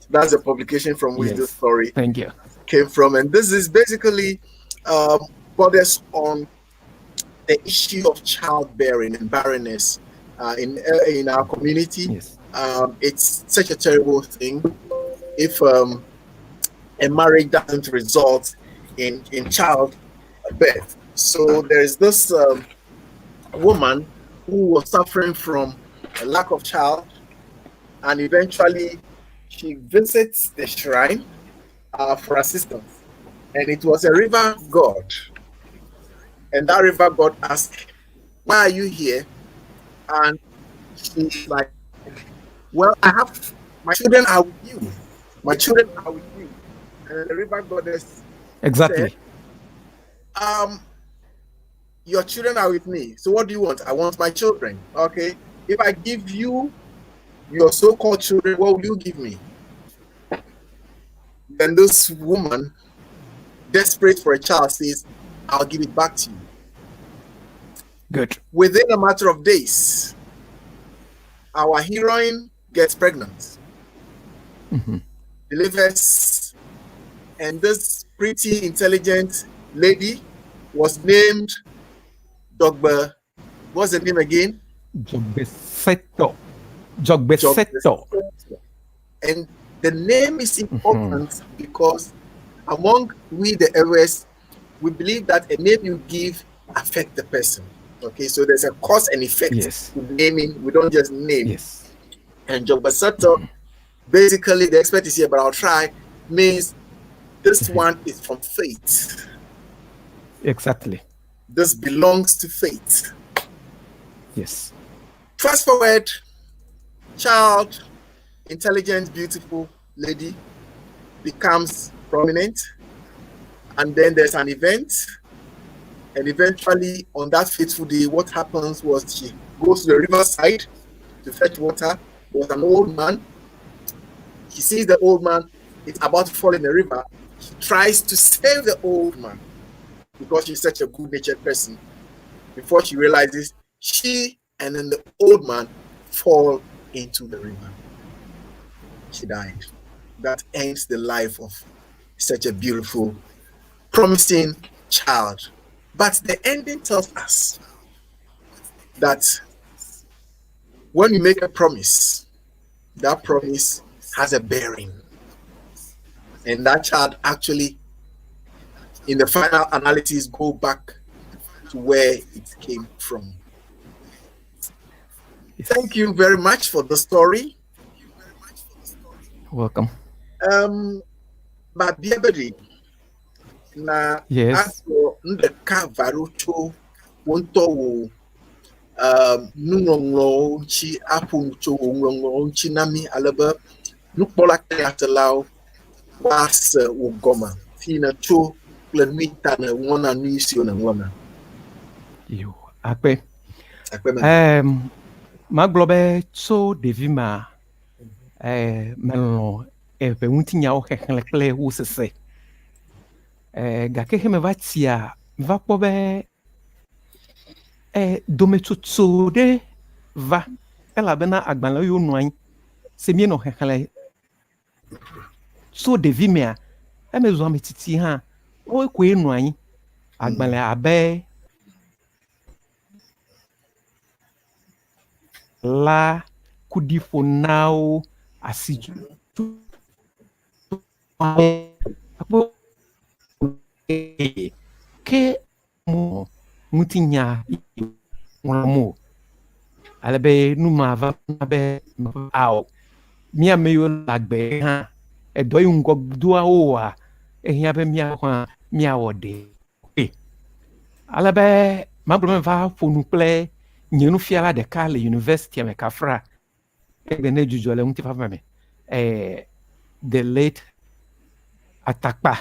That's a publication from which this story came from. And this is basically borders on the issue of childbearing and barrenness in our community. Yes. It's such a terrible thing if a marriage doesn't result in childbirth. So there's this woman who was suffering from a lack of child, and eventually she visits the shrine for assistance. And it was a river god. And that river god asked, "Why are you here?" And she's like, "Well, I have my children are with you. My children are with you." And the river goddess Exactly. said, "Your children are with me. So what do you want?" "I want my children." "Okay. If I give you your so-called children, what will you give me?" Then this woman, desperate for a child, says, "I'll give it back to you." Good. Within a matter of days, our heroine gets pregnant, delivers, and this pretty intelligent lady was named Dogba. What's the name again? Jogbeseto. Jogbeseto. And the name is important because among we the Eres, we believe that a name you give affect the person. Okay, so there's a cause and effect Yes. to naming. We don't just name. Yes. And Jogbasato, basically, the expert is here, but I'll try, means this one is from fate. Exactly. This belongs to fate. Yes. Fast forward, child, intelligent, beautiful lady becomes prominent, and then there's an event, and eventually on that fateful day, what happens was she goes to the riverside to fetch water. There's an old man. She sees the old man, it's about to fall in the river. She tries to save the old man because she's such a good-natured person. Before she realizes, she and then the old man fall into the river. She died. That ends the life of such a beautiful, promising child. But the ending tells us that when you make a promise, that promise has a bearing. And that child actually, in the final analysis, go back to where it came from. Yes. Thank you very much for the story. Welcome. But Biabedi, na Yes. aso ndeka varucho wonto nungonglo chi apuncho ngonglo chi nami alaba nukpola katelao was ugoma fina cho plenwita na wona nuisi na wona You. Akpe. akpema Maglobe so devima. Melon. Ebe untinya o hekle usese. Gake heme vatia. Vapobe. Dometutsu de va. Ela bena agbala yo noin. Se mie no hekle. So devimea. Emezo ametiti ha. O kwe noin. Agbala abe. La kudifonao asiju ke mo mutinya mo alebe numa va be ao mia meyo lagbe ha edo yungo dua oa ehia be mia wode alebe mablome va fonu ple nyenu fiala de ka le university me kafra ne jujole unti fa me the late atakpa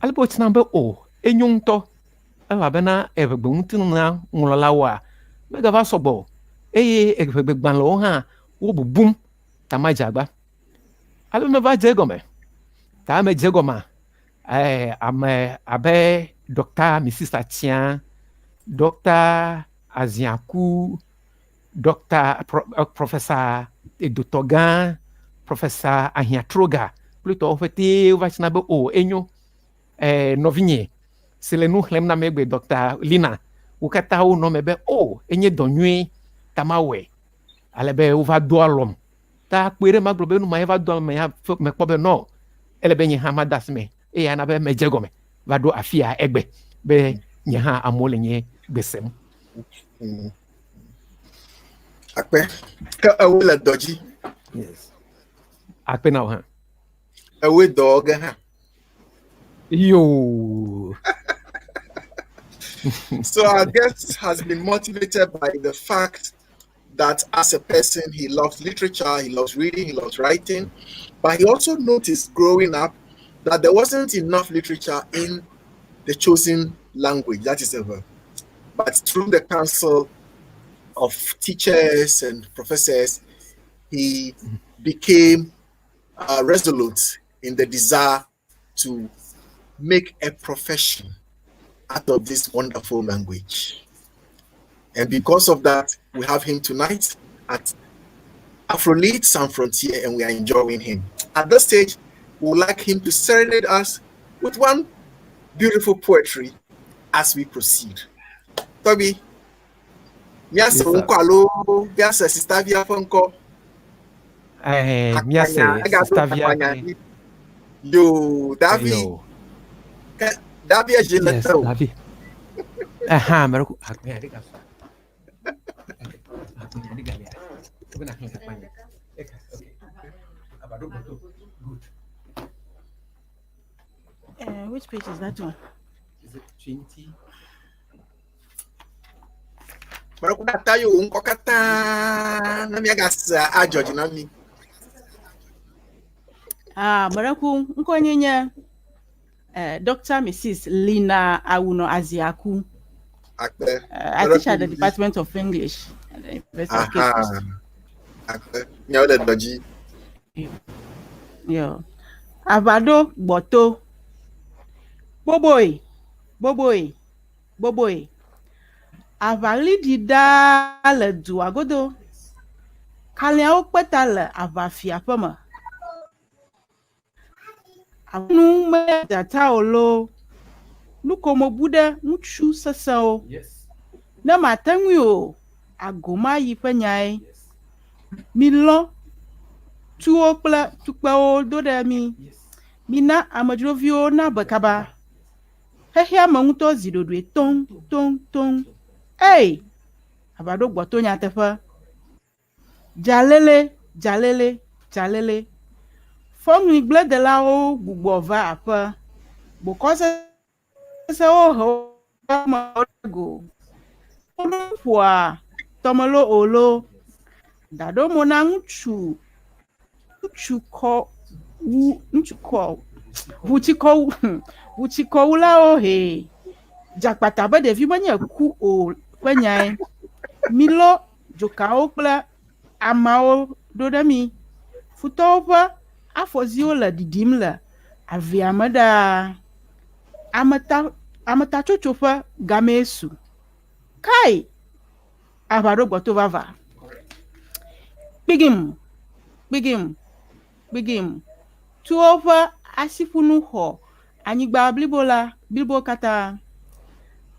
alebe otinambe o enyunto ala bena ebegbe untina nlolawa mega va sobo ebegbe gbanlo ha wo bubum tamajagba alebe me va jegome ta me jegoma ame abe docteur Mrs. Atian Dr. Aziankou, Dr. Professor Edotogan, Professor Ahiatroga, plutôt fait vachinabe o enyo novinye. C'est le nous lemna megbe Dr. Lina. Ukata o no mebe o enye donwe tamawe. Alebe uva doalom. Ta kwere maglobe no ma eva doalom me kpobe no. Elebe nye hamadas me. E anabe me jegome. Va do afia egbe. Be nyaha amolenye besem. Akpe, ka awe la doji. Yes. Akpe now, huh? Awe dog, huh? Yo. So our guest has been motivated by the fact that as a person, he loves literature, he loves reading, he loves writing, but he also noticed growing up that there wasn't enough literature in the chosen language, that is ever. But through the council of teachers and professors, he became resolute in the desire to make a profession out of this wonderful language. And because of that, we have him tonight at Afrolit San Frontier, and we are enjoying him. At this stage, we would like him to serenade us with one beautiful poetry as we proceed. Toby, yes, Yes, sir. yes, sister via Funko. Miase, Sister Via. Yo, Davi, Yo. Davi a Yes, gelato. Davi. Aha, meron Which page is that one? Is it 20? Marakudata yo unkokata na miagasa a George na mi. Maraku nkonyenye Dr. Mrs. Lina Awuno Aziaku. I teach at the Department of English at the University of Cape Coast. Nyawo le doji. Yo. Avado boto. Boboy. Avali dida le du agodo. Kalia okpeta le avafia pema. Avunu me data olo. Nukomo bude muchu sasao. Yes. Na matanwi o. Agoma yipanyai. Milo. Tuo kple tukpa o do de mi. Mina amadrovio na bakaba. Hehia manguto zidodwe tong. Hey! Abado gboto nya tefa. Jalele. Fong gle de la o gbugbo va apa. Because se o ho ma go. Ono fwa tomolo olo. Dado mona nchu ko wuchiko ula o he. Jakpata ba de vi manya ku o kwanyai. Milo joka o kpla amao dodami. Futopa afozio la didim la. Aviamada amata chochofa gamesu. Kai avaro gboto vava. Bigim. Tuova asifunu ho. Anyigba bilbo kata.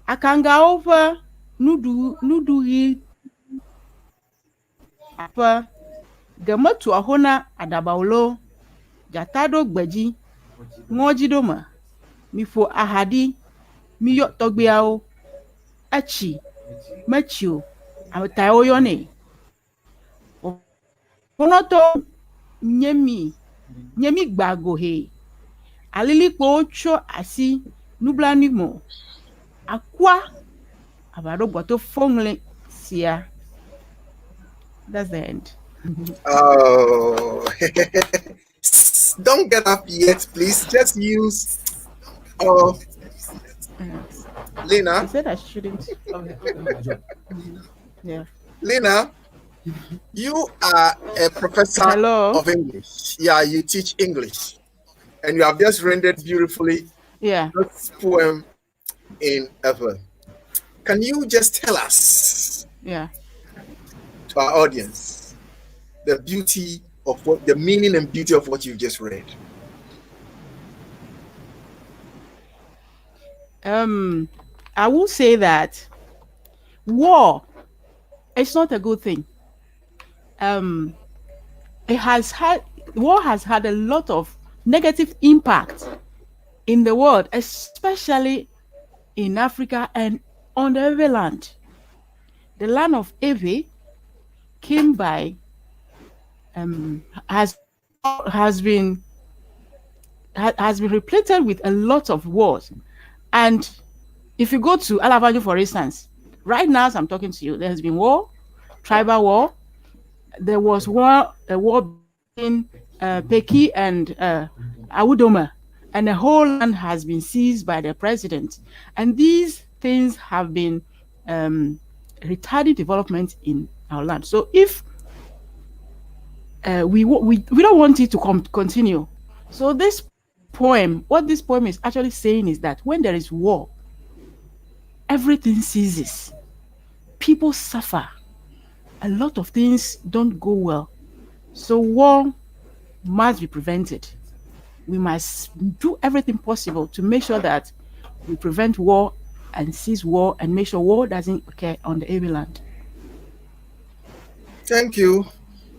Akanga over nuduri apa. Gemotu ahona adabaulo. Jatado gbeji. Ngojidoma. Mifo ahadi. Miyo togbiao. Achi. Mechio. Amatayo yone. Konoto nyemi gbago he. Alilikpo ocho asi nublanimo. Akwa abado gboto fongle sia. That's the end. Oh, don't get up yet, please. Just use Lena. I said I shouldn't. Yeah. Lena, you are a professor of English. Yeah, you teach English. And you have just rendered beautifully this poem in Ever. Can you just tell us, to our audience, the beauty of the meaning and beauty of what you've just read? I will say that war is not a good thing. War has had a lot of negative impact in the world, especially in Africa and on the Ewe land. The land of Ewe came by has been has been repleted with a lot of wars. And if you go to Alavanjo, for instance, right now as I'm talking to you, there has been war, tribal war. There was a war between Peki and Awudoma, and the whole land has been seized by the president. And these things have been retarding development in our land. So if we don't want it to continue. So this poem, what this poem is actually saying is that when there is war, everything ceases. People suffer. A lot of things don't go well. So war must be prevented. We must do everything possible to make sure that we prevent war and cease war and make sure war doesn't occur on the Ewe land. Thank you.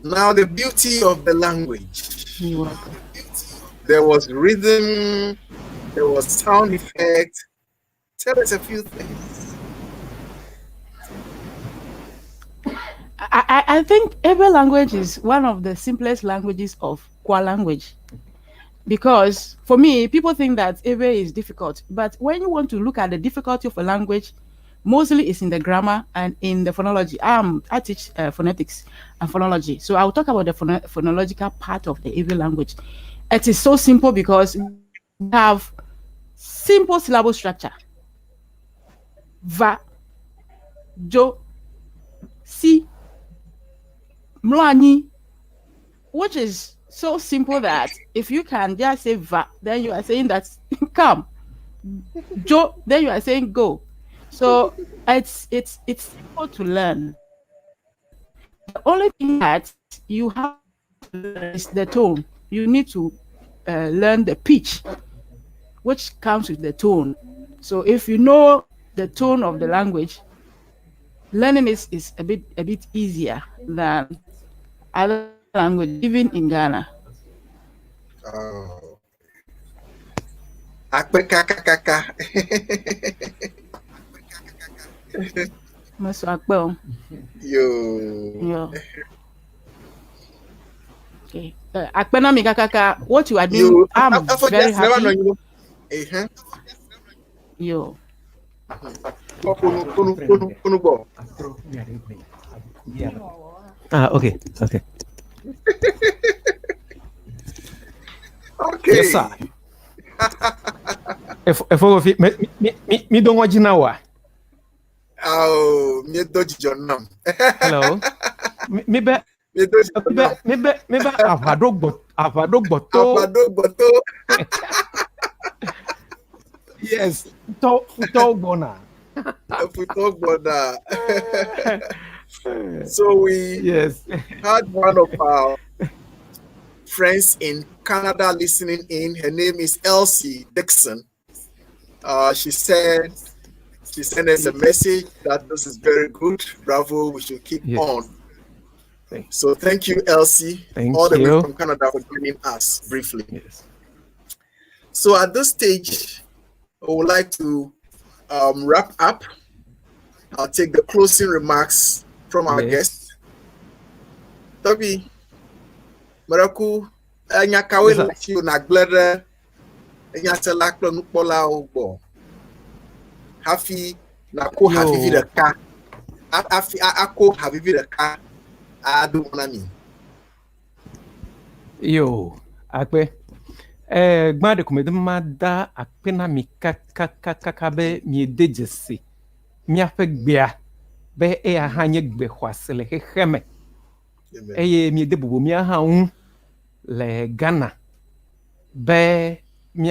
Now the beauty of the language. You're welcome. There was rhythm, there was sound effect. Tell us a few things. I think Ewe language is one of the simplest languages of Kwa language. Because for me, people think that Ewe is difficult. But when you want to look at the difficulty of a language, mostly it's in the grammar and in the phonology. I teach phonetics and phonology. So I'll talk about the phonological part of the Ewe language. It is so simple because we have simple syllable structure. Va, jo, si, mlani, which is so simple that if you can just say va, then you are saying that come. Jo, then you are saying go. So it's simple to learn. The only thing that you have to learn is the tone. You need to learn the pitch, which comes with the tone. So if you know the tone of the language, learning is a bit easier than other languages, even in Ghana. Oh. Akpekakakaka. Maso Akpel. Yo. Okay. Akpena Mikakaka, what you are doing, I'm very happy. Yo. Okay. Okay. Yes, sir. If me don't watch now. Oh, me doji jonam. Hello. Me be avado boto. Yes. To gona. So we had one of our friends in Canada listening in. Her name is Elsie Dixon. She sent us a message that this is very good. Bravo, we should keep on. So thank you, Elsie, all the way from Canada, for joining us briefly. Yes. So at this stage, I would like to wrap up. I'll take the closing remarks from our guest. Toby, Maraku, Nyakawe Lachu Naglere, Nyaselaklo Nupola Obo. Hafi Nako Havivi the car. Afi Ako Havivi the car. Adu Monami. Yo, Akpe. Gbade kumede mada akpena mi kakabe mi dejesi. Mi afe gbea. Be ahanye gbe kwasele heme. Mi debubo mi aha le Ghana. Be mi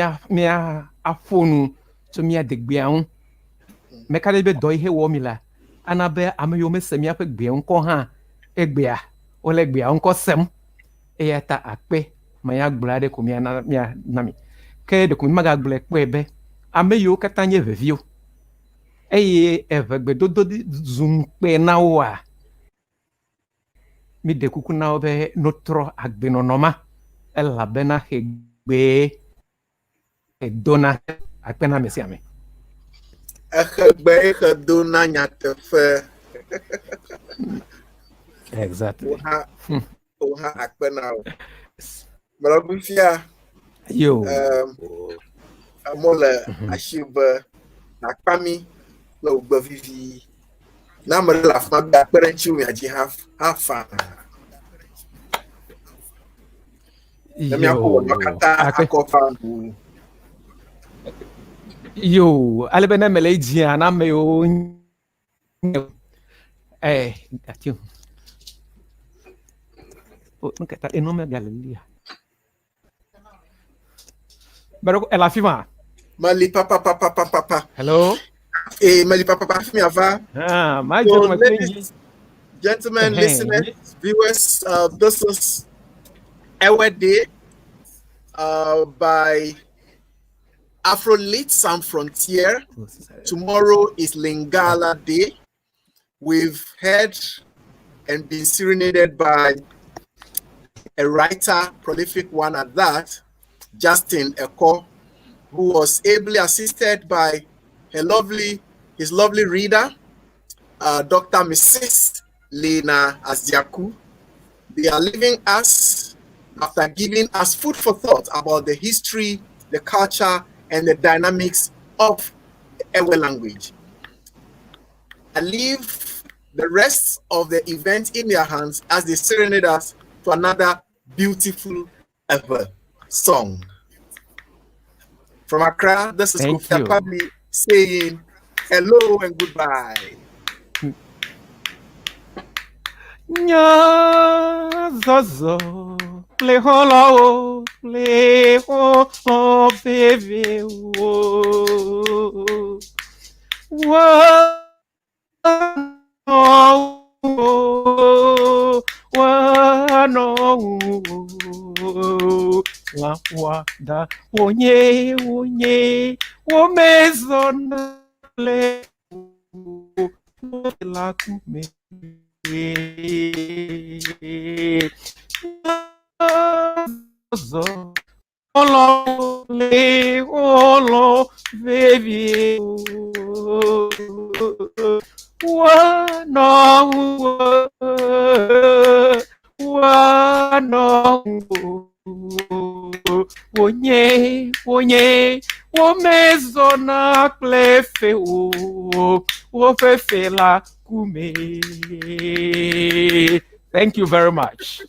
afonu to mi adegbea Mekade be doi he womila. Anabe ameyo se mi afe gbea unko ha egbea. Ole gbea unko sem. Ta akpe. Maya glade kumia na mia nami ke de kumi maga gle kwebe ameyo katanye vevio evegbe dodo zoom pe na wa mi de kuku na obe notro agbenonoma ela bena hegbe edona akpena mesiame. Exactly. Oha Akpena. Malabufia Yo. Amola Ashiba Nakpami no Bavivi. Namala Fabia Perenchu Yaji half fun. Yo. Yo. Alebena Melejiana meo. Atio. Nunca está em nome da Galileia. Pero ela afirma. Mali papa. Hello. Mali papa me ava. Mais So, uma ladies, gentlemen, listeners, viewers, this is our day by Afrolit Some Frontier. Tomorrow is Lingala Day. We've heard and been serenaded by a writer, prolific one at that, Justin Ekor, who was ably assisted by his lovely reader, Dr. Mrs. Lena Asdiaku. They are leaving us after giving us food for thought about the history, the culture, and the dynamics of the Ewe language. I leave the rest of the event in their hands as they serenade us to another beautiful Ewe song. From Accra, this is Kofi Akpabli saying hello and goodbye. Nya zozo play holo baby la wada wonye wo mezona play la kume Olo, baby. Wonye, womezona klefe fefe la kume. Thank you very much.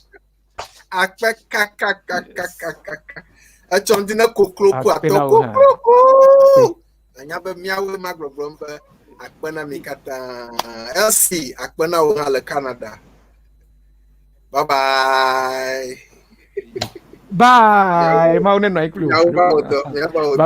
Achondina kokloku atoko. Anyabe miawe magrogromba akpana mikata. LC akpana wala Canada. Bye. Bye. Mau nenoi clue. Bye.